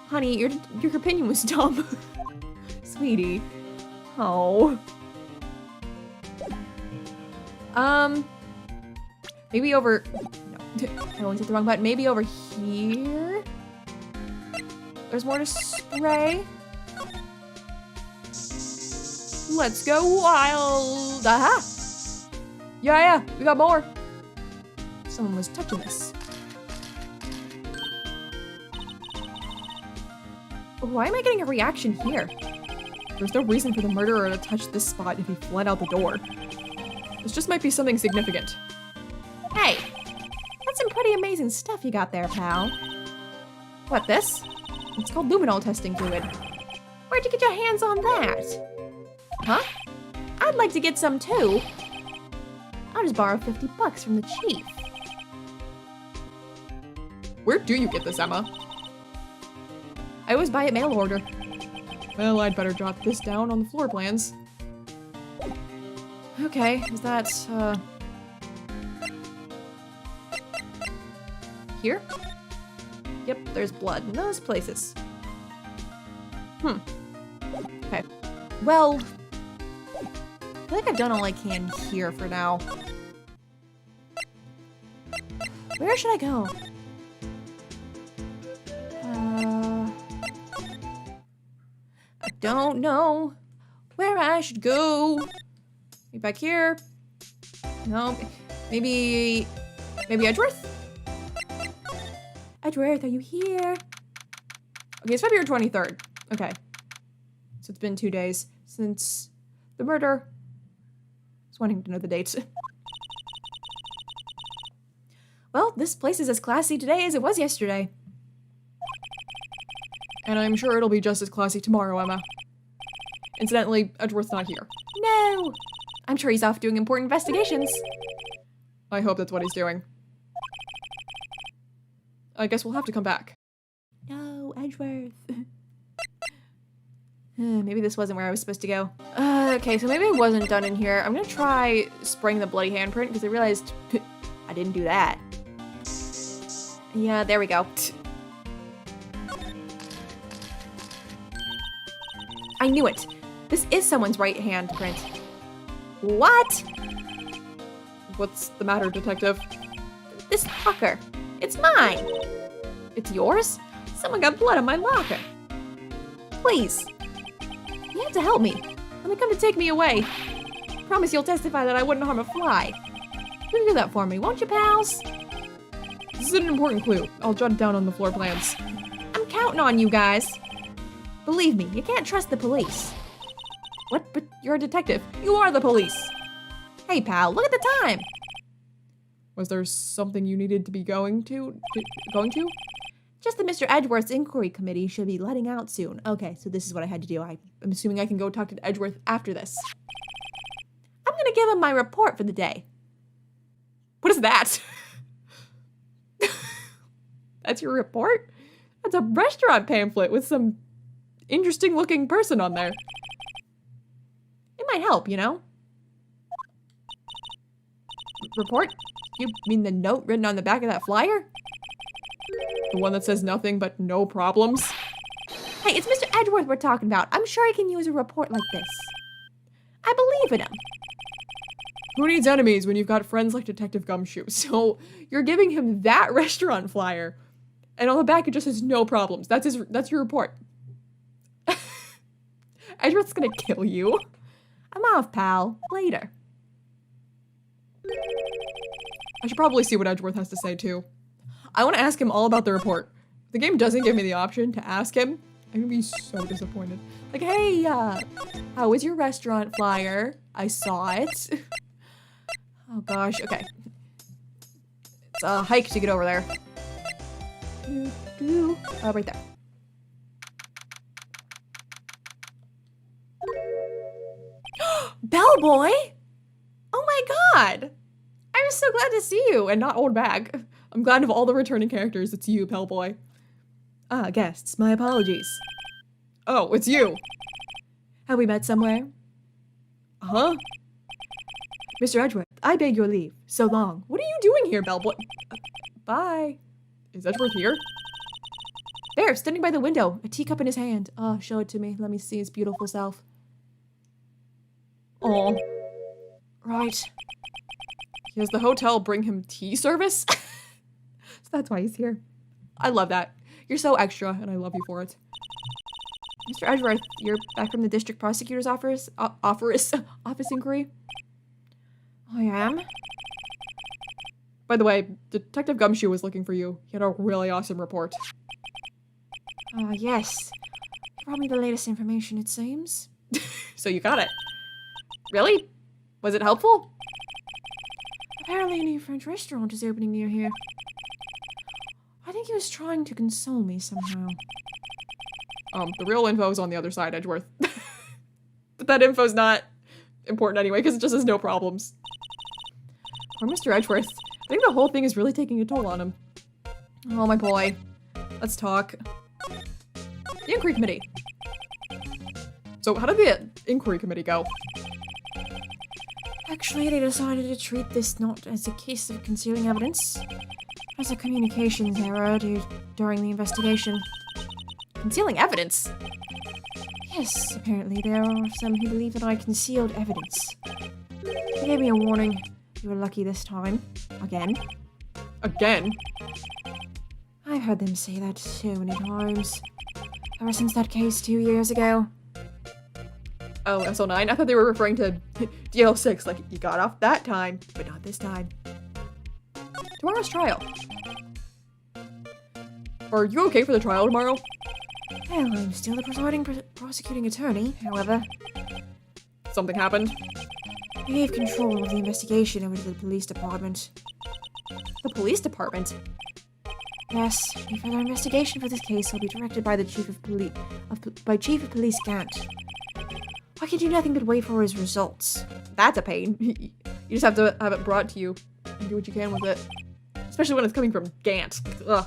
Honey, your opinion was dumb. Sweetie. Oh. Maybe over... No, I always hit the wrong button. Maybe over here? There's more to spray. Let's go wild. Aha! Yeah, we got more. Someone was touching this. Why am I getting a reaction here? There's no reason for the murderer to touch this spot if he fled out the door. This just might be something significant. Hey, that's some pretty amazing stuff you got there, pal. What, this? It's called luminol testing fluid. Where'd you get your hands on that? Huh? I'd like to get some too. I'll just borrow $50 from the chief. Where do you get this, Emma? I always buy it mail order. Well, I'd better jot this down on the floor plans. Okay, is that, here? Yep, there's blood in those places. Okay. Well, I feel like I've done all I can here for now. Where should I go? I don't know where I should go. Maybe back here? No, maybe Edgeworth? Edgeworth, are you here? Okay, it's February 23rd. Okay. So it's been 2 days since the murder. I was wanting to know the dates. Well, this place is as classy today as it was yesterday. And I'm sure it'll be just as classy tomorrow, Emma. Incidentally, Edgeworth's not here. No! I'm sure he's off doing important investigations. I hope that's what he's doing. I guess we'll have to come back. No, Edgeworth. Maybe this wasn't where I was supposed to go. Okay, so maybe I wasn't done in here. I'm gonna try spraying the bloody handprint because I realized I didn't do that. Yeah, there we go. I knew it. This is someone's right hand print. What? What's the matter, Detective? This locker. It's mine. It's yours? Someone got blood on my locker. Please. You have to help me. When they come to take me away, promise you'll testify that I wouldn't harm a fly. You do that for me, won't you, pals? This is an important clue. I'll jot it down on the floor plans. I'm counting on you guys. Believe me, you can't trust the police. What? But you're a detective. You are the police. Hey, pal, look at the time. Was there something you needed to be going to? Just that Mr. Edgeworth's inquiry committee should be letting out soon. Okay, so this is what I had to do. I'm assuming I can go talk to Edgeworth after this. I'm gonna give him my report for the day. What is that? That's your report? That's a restaurant pamphlet with some interesting looking person on there. It might help, you know? Report? You mean the note written on the back of that flyer? The one that says nothing but no problems? Hey, it's Mr. Edgeworth we're talking about. I'm sure he can use a report like this. I believe in him. Who needs enemies when you've got friends like Detective Gumshoe? So you're giving him that restaurant flyer, and on the back it just says no problems. That's your report. Edgeworth's gonna kill you. I'm off, pal. Later. I should probably see what Edgeworth has to say too. I want to ask him all about the report. If the game doesn't give me the option to ask him, I'm gonna be so disappointed. Like, hey, how was your restaurant flyer? I saw it. Oh gosh, okay. It's a hike to get over there. Oh, right there. Bellboy! Oh my god! I'm so glad to see you and not old bag. I'm glad of all the returning characters, it's you, Bellboy. Ah, guests, my apologies. Oh, it's you. Have we met somewhere? Huh? Mr. Edgeworth, I beg your leave. So long. What are you doing here, Bellboy? Bye. Is Edgeworth here? There, standing by the window, a teacup in his hand. Oh, show it to me. Let me see his beautiful self. Aw. Right. Has the hotel bring him tea service? So that's why he's here. I love that. You're so extra, and I love you for it. Mr. Edgeworth, you're back from the district prosecutor's office inquiry? I am. By the way, Detective Gumshoe was looking for you. He had a really awesome report. Ah, yes. He brought me the latest information, it seems. So you got it. Really? Was it helpful? Apparently a new French restaurant is opening near here. I think he was trying to console me somehow. The real info is on the other side, Edgeworth. But that info's not important anyway, because it just has no problems. Poor Mr. Edgeworth. I think the whole thing is really taking a toll on him. Oh, my boy. Let's talk. The inquiry committee. So how did the inquiry committee go? Actually, they decided to treat this not as a case of concealing evidence, as a communications error during the investigation. Concealing evidence? Yes, apparently there are some who believe that I concealed evidence. They gave me a warning. You were lucky this time. Again. Again? I've heard them say that so many times. Ever since that case 2 years ago. Oh, SL9? I thought they were referring to DL6, like you got off that time, but not this time. Tomorrow's trial. Are you okay for the trial tomorrow? Well, I'm still the presiding prosecuting attorney, however. Something happened? I gave control of the investigation over to the police department. The police department? Yes, a further investigation for this case will be directed by the Chief of Police Gant. I can do nothing but wait for his results. That's a pain. You just have to have it brought to you and do what you can with it. Especially when it's coming from Gant. Ugh.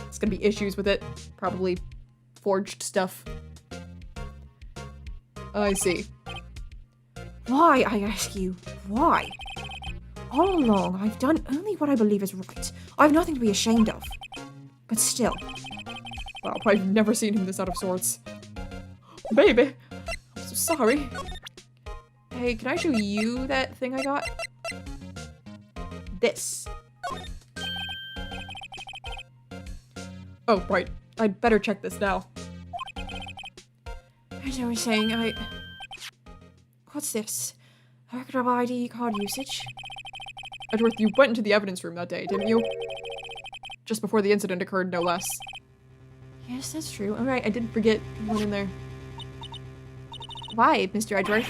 It's gonna be issues with it. Probably forged stuff. I see. Why, I ask you? Why? All along, I've done only what I believe is right. I have nothing to be ashamed of. But still. Wow, I've never seen him this out of sorts. Baby! I'm so sorry. Hey, can I show you that thing I got? This. Oh, right. I'd better check this now. As I was saying, What's this? A record of ID card usage? Edgeworth, you went into the evidence room that day, didn't you? Just before the incident occurred, no less. Yes, that's true. Alright, I did forget you went in there. Why, Mr. Edgeworth?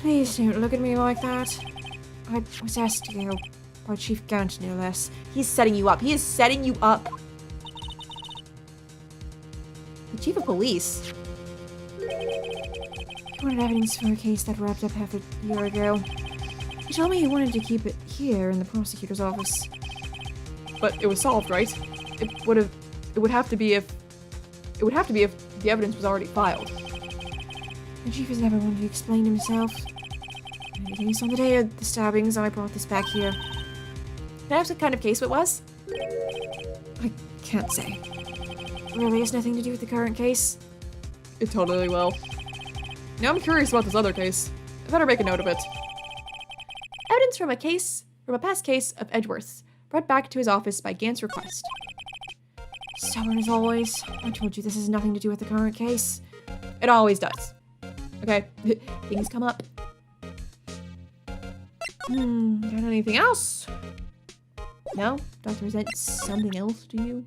Please don't look at me like that. I was asked to go by Chief Gant, no less. He's setting you up. He is setting you up. The Chief of Police. He wanted evidence for a case that wrapped up half a year ago. He told me he wanted to keep it here in the prosecutor's office. But it was solved, right? It would have to be if the evidence was already filed. The chief has never wanted to explain himself. In any case, on the day of the stabbings, I brought this back here. Can I ask what kind of case it was? I can't say. Really has nothing to do with the current case. It totally will. Now I'm curious about this other case. I better make a note of it. Evidence from a past case of Edgeworth's, brought back to his office by Gant's request. Stubborn as always. I told you this has nothing to do with the current case. It always does. Okay, things come up. Got anything else? No? Do I present something else to you?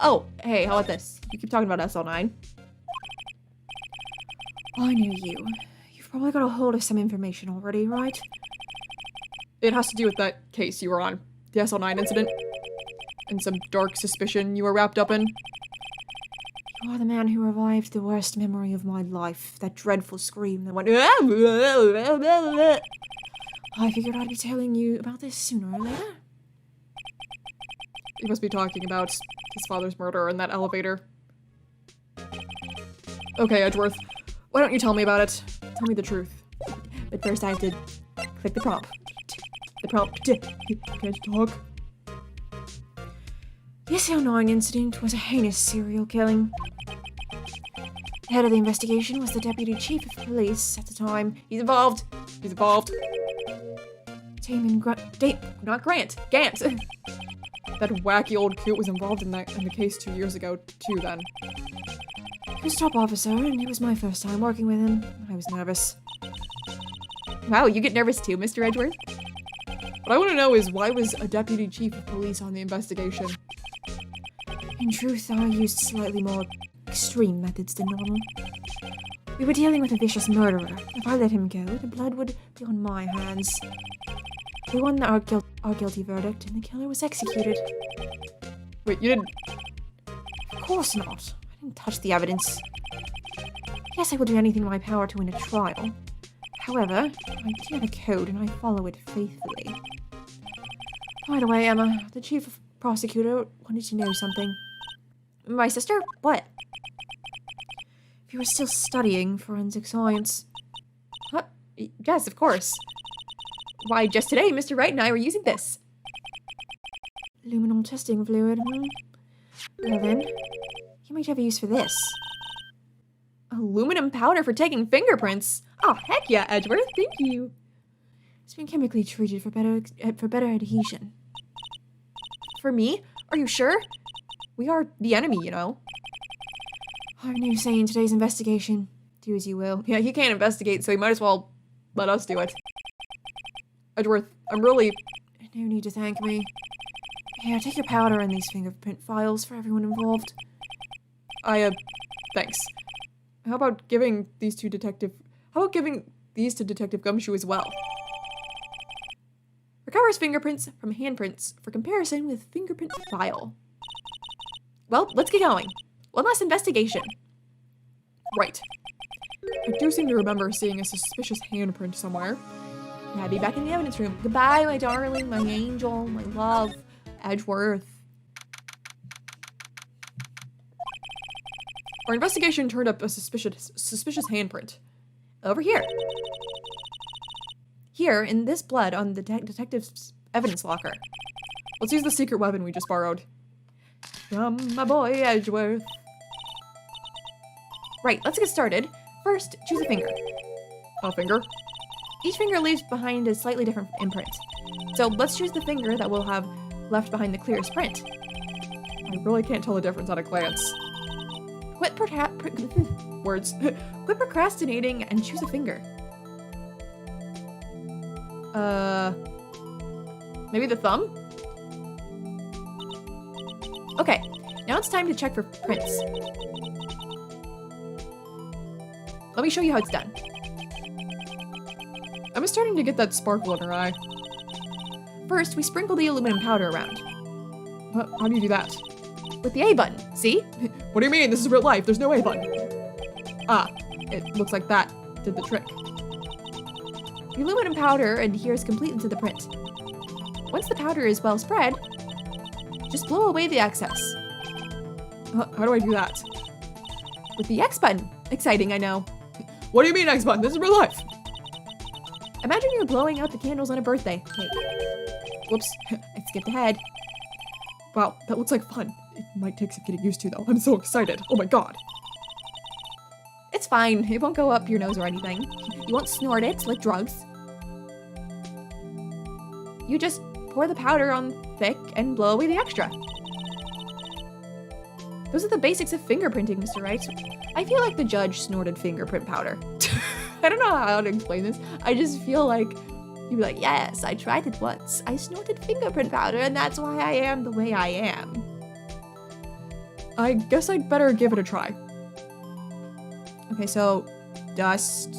Oh, hey, how about this? You keep talking about SL9. I knew you. You've probably got a hold of some information already, right? It has to do with that case you were on. The SL9 incident. And some dark suspicion you were wrapped up in. You are the man who revived the worst memory of my life. That dreadful scream that went... I figured I'd be telling you about this sooner or later. You must be talking about his father's murder in that elevator. Okay, Edgeworth. Why don't you tell me about it? Tell me the truth. But first I have to click the prompt. The prompt. Can't you talk? The SL9 incident was a heinous serial killing. The head of the investigation was the deputy chief of police at the time. He's involved. He's involved. Not Grant. Gant. That wacky old coot was involved in the case 2 years ago, too, then. He was top officer, and it was my first time working with him. I was nervous. Wow, you get nervous too, Mr. Edgeworth? What I want to know is, why was a deputy chief of police on the investigation? In truth, I used slightly more extreme methods than normal. We were dealing with a vicious murderer. If I let him go, the blood would be on my hands. We won our guilty verdict, and the killer was executed. Wait, you didn't... Of course not. I didn't touch the evidence. Yes, I will do anything in my power to win a trial. However, I do have a code, and I follow it faithfully. By the way, Emma, the chief of prosecutor wanted to know something. My sister? What? If you were still studying forensic science. Huh? Yes, of course. Why, just today, Mr. Wright and I were using this. Luminal testing fluid, Well then, you might have a use for this. Aluminum powder for taking fingerprints? Oh, heck yeah, Edgeworth, thank you. It's been chemically treated for better adhesion. For me? Are you sure? We are the enemy, you know. Our new say in today's investigation. Do as you will. Yeah, he can't investigate, so he might as well let us do it. Edgeworth, I'm really... No need to thank me. Here, take your powder and these fingerprint files for everyone involved. Thanks. How about giving these to Detective Gumshoe as well? Recovers fingerprints from handprints for comparison with fingerprint file. Well, let's get going. One last investigation. Right. I do seem to remember seeing a suspicious handprint somewhere. Yeah, I'll be back in the evidence room. Goodbye, my darling, my angel, my love, Edgeworth. Our investigation turned up a suspicious handprint. Over here. Here, in this blood on the detective's evidence locker. Let's use the secret weapon we just borrowed. From my boy, Edgeworth. Right, let's get started. First, choose a finger. A finger? Each finger leaves behind a slightly different imprint. So let's choose the finger that will have left behind the clearest print. I really can't tell the difference at a glance. Quit procrastinating and choose a finger. Maybe the thumb? Okay, now it's time to check for prints. Let me show you how it's done. I'm starting to get that sparkle in her eye. First, we sprinkle the aluminum powder around. How do you do that? With the A button, see? What do you mean? This is real life. There's no A button. Ah, it looks like that did the trick. The aluminum powder adheres completely to the print. Once the powder is well spread, just blow away the excess. How do I do that? With the X button. Exciting, I know. What do you mean X button? This is real life. Imagine you're blowing out the candles on a birthday cake. Whoops, I skipped ahead. Wow, that looks like fun. It might take some getting used to though. I'm so excited. Oh my god. It's fine. It won't go up your nose or anything. You won't snort it like drugs. You just pour the powder on thick and blow away the extra. Those are the basics of fingerprinting, Mr. Wright. I feel like the judge snorted fingerprint powder. I don't know how to explain this. I just feel like you'd be like, yes, I tried it once. I snorted fingerprint powder, and that's why I am the way I am. I guess I'd better give it a try. Okay, so dust.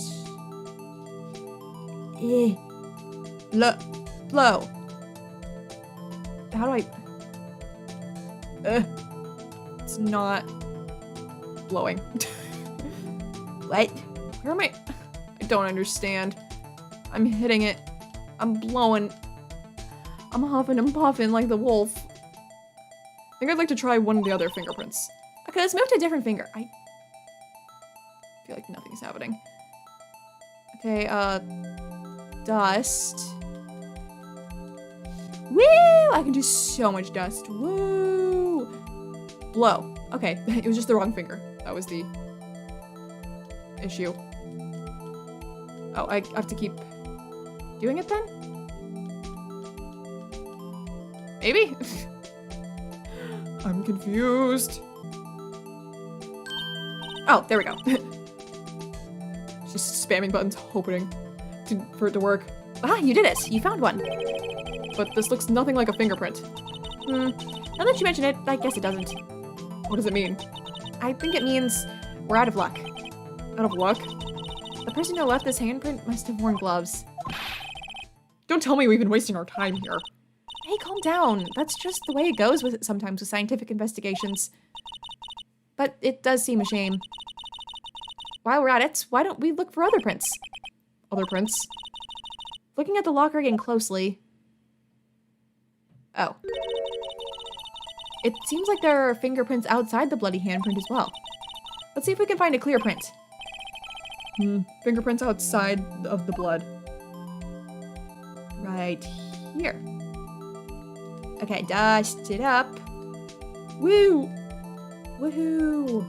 Blow. How do I? It's not blowing. What? Where am I? I don't understand. I'm hitting it. I'm blowing. I'm huffing and puffing like the wolf. I think I'd like to try one of the other fingerprints. Okay, let's move to a different finger. feel like nothing's happening. Okay, dust. Woo! I can do so much dust. Woo! Blow. Okay, it was just the wrong finger. That was the issue. Oh, I have to keep doing it then? Maybe? I'm confused. Oh, there we go. Just spamming buttons, hoping for it to work. Ah, you did it. You found one. But this looks nothing like a fingerprint. Now that you mention it, I guess it doesn't. What does it mean? I think it means we're out of luck. Out of luck? The person who left this handprint must have worn gloves. Don't tell me we've been wasting our time here. Hey, calm down. That's just the way it goes sometimes with scientific investigations. But it does seem a shame. While we're at it, why don't we look for other prints? Other prints? Looking at the locker again closely. Oh. It seems like there are fingerprints outside the bloody handprint as well. Let's see if we can find a clear print. Fingerprints outside of the blood. Right here. Okay, dust it up. Woo! Woohoo!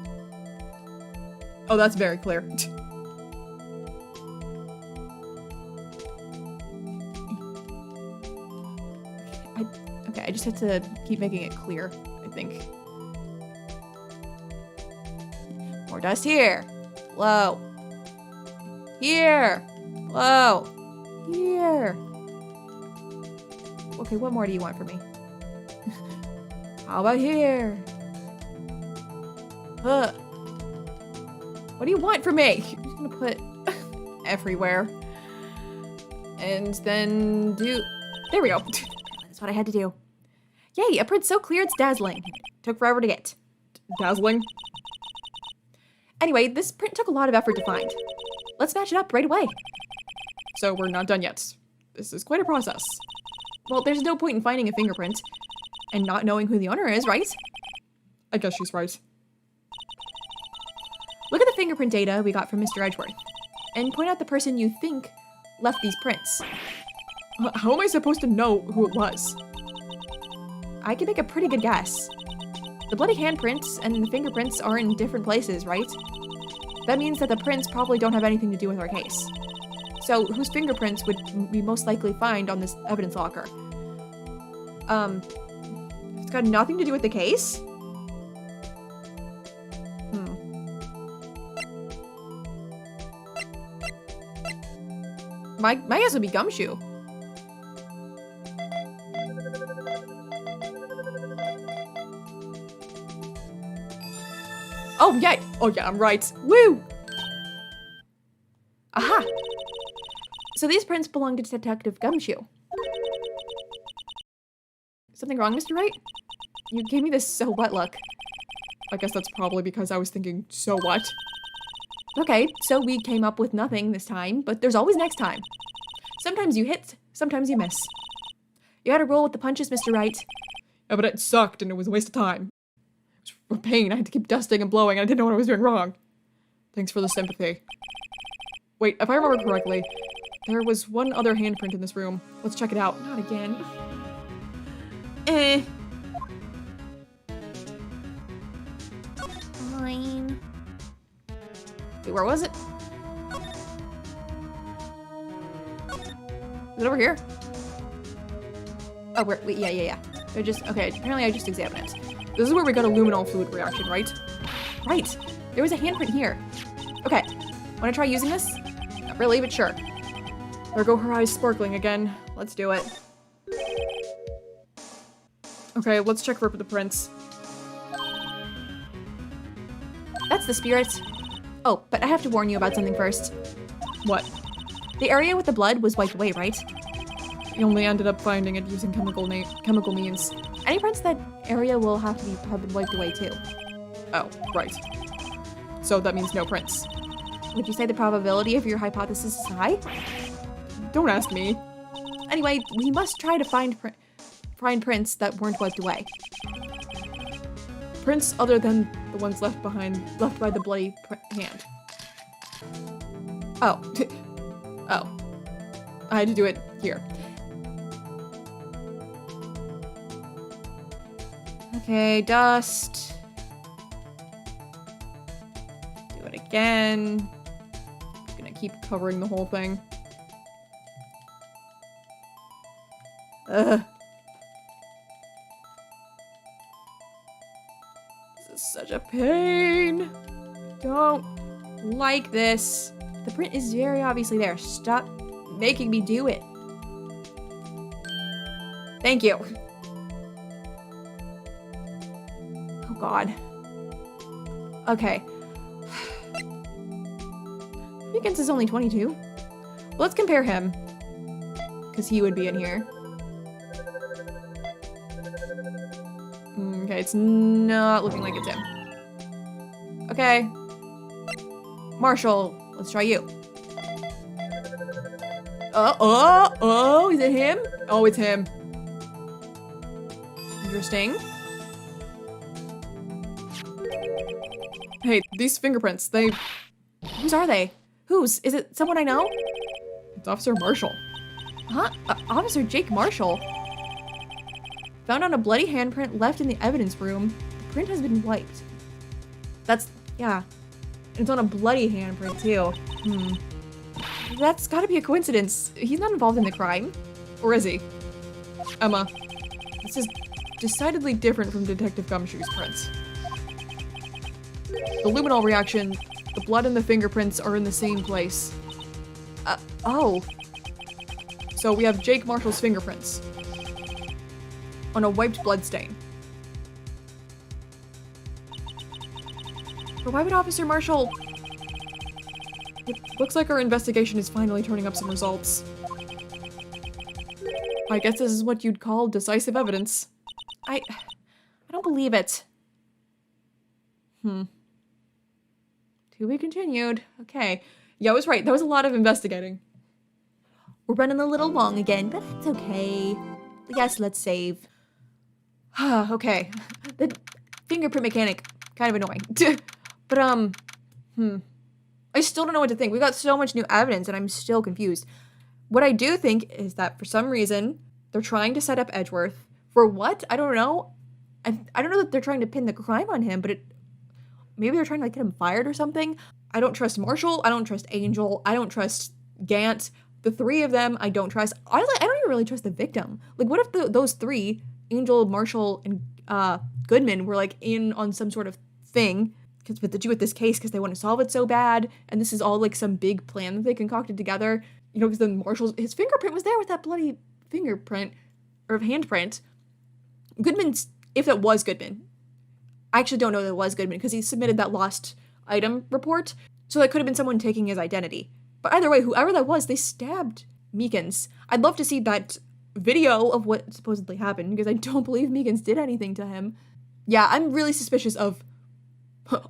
Oh, that's very clear. Okay, I just have to keep making it clear, I think. More dust here. Low. Here. Low. Here. Okay, what more do you want from me? How about here? What do you want from me? I'm just gonna put everywhere. And then do... There we go. That's what I had to do. Yay, a print so clear it's dazzling. Took forever to get. Dazzling? Anyway, this print took a lot of effort to find. Let's match it up right away. So we're not done yet. This is quite a process. Well, there's no point in finding a fingerprint and not knowing who the owner is, right? I guess she's right. Look at the fingerprint data we got from Mr. Edgeworth, and point out the person you think left these prints. How am I supposed to know who it was? I can make a pretty good guess. The bloody handprints and the fingerprints are in different places, right? That means that the prints probably don't have anything to do with our case. So, whose fingerprints would we most likely find on this evidence locker? It's got nothing to do with the case? My guess would be Gumshoe. Oh yeah, I'm right. Woo! Aha! So these prints belong to Detective Gumshoe. Something wrong, Mr. Wright? You gave me this so what look. I guess that's probably because I was thinking, so what? Okay, so we came up with nothing this time, but there's always next time. Sometimes you hit, sometimes you miss. You had to roll with the punches, Mr. Wright. Yeah, but it sucked and it was a waste of time. It was a pain. I had to keep dusting and blowing and I didn't know what I was doing wrong. Thanks for the sympathy. Wait, if I remember correctly, there was one other handprint in this room. Let's check it out. Not again. Fine. Wait, where was it? Is it over here? Oh, wait, yeah. They're just, okay, apparently I just examined it. This is where we got a luminol fluid reaction, right? Right. There was a handprint here. Okay, wanna try using this? Not really, but sure. There go her eyes sparkling again. Let's do it. Okay, let's check for the prints. That's the spirit. Oh, but I have to warn you about something first. What? The area with the blood was wiped away, right? We only ended up finding it using chemical means. Any prints that area will have been wiped away too. Oh, right. So that means no prints. Would you say the probability of your hypothesis is high? Don't ask me. Anyway, we must try to find prints that weren't wiped away. Prints other than the ones left by the bloody hand. Oh. Oh. I had to do it here. Okay, dust. Do it again. I'm gonna keep covering the whole thing. Ugh. This is such a pain. Don't like this. The print is very obviously there. Stop making me do it. Thank you. Oh god. Okay. Meekins is only 22. Well, let's compare him. Because he would be in here. Okay, it's not looking like it's him. Okay. Marshall, let's try you. Oh, is it him? Oh, it's him. Interesting. Hey, these fingerprints, Whose are they? Whose? Is it someone I know? It's Officer Marshall. Huh? Officer Jake Marshall. Found on a bloody handprint left in the evidence room. The print has been wiped. Yeah. It's on a bloody handprint, too. That's gotta be a coincidence. He's not involved in the crime. Or is he? Emma, this is decidedly different from Detective Gumshoe's prints. The luminol reaction, the blood and the fingerprints are in the same place. Oh. So we have Jake Marshall's fingerprints on a wiped blood stain. But why would Officer Marshall... It looks like our investigation is finally turning up some results. I guess this is what you'd call decisive evidence. I don't believe it. To be continued. Okay. Yeah, I was right. That was a lot of investigating. We're running a little long again, but that's okay. Yes, let's save. Okay. The fingerprint mechanic, kind of annoying. But, I still don't know what to think. We got so much new evidence and I'm still confused. What I do think is that for some reason, they're trying to set up Edgeworth. For what? I don't know. I don't know that they're trying to pin the crime on him, but maybe they're trying to like, get him fired or something. I don't trust Marshall. I don't trust Angel. I don't trust Gant. The three of them, I don't trust. Honestly, I don't even really trust the victim. Like, what if those three, Angel, Marshall, and Goodman, were like in on some sort of thing to do with this case because they want to solve it so bad, and this is all like some big plan that they concocted together. You know, because then his fingerprint was there with that bloody fingerprint or handprint. Goodman's, if it was Goodman, I actually don't know that it was Goodman because he submitted that lost item report, so that could have been someone taking his identity. But either way, whoever that was, they stabbed Meekins. I'd love to see that video of what supposedly happened because I don't believe Meekins did anything to him. Yeah, I'm really suspicious of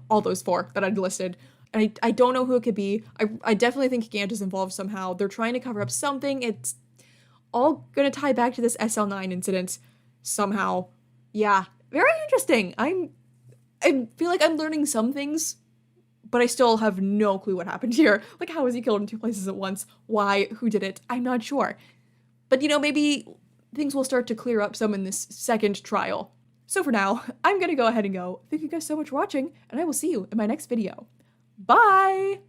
all those four that I'd listed. And I don't know who it could be. I definitely think Gant is involved somehow. They're trying to cover up something. It's all gonna tie back to this SL9 incident somehow. Yeah, very interesting. I feel like I'm learning some things, but I still have no clue what happened here. Like, how was he killed in two places at once? Why? Who did it? I'm not sure. But, you know, maybe things will start to clear up some in this second trial. So for now, I'm gonna go ahead and go. Thank you guys so much for watching, and I will see you in my next video. Bye!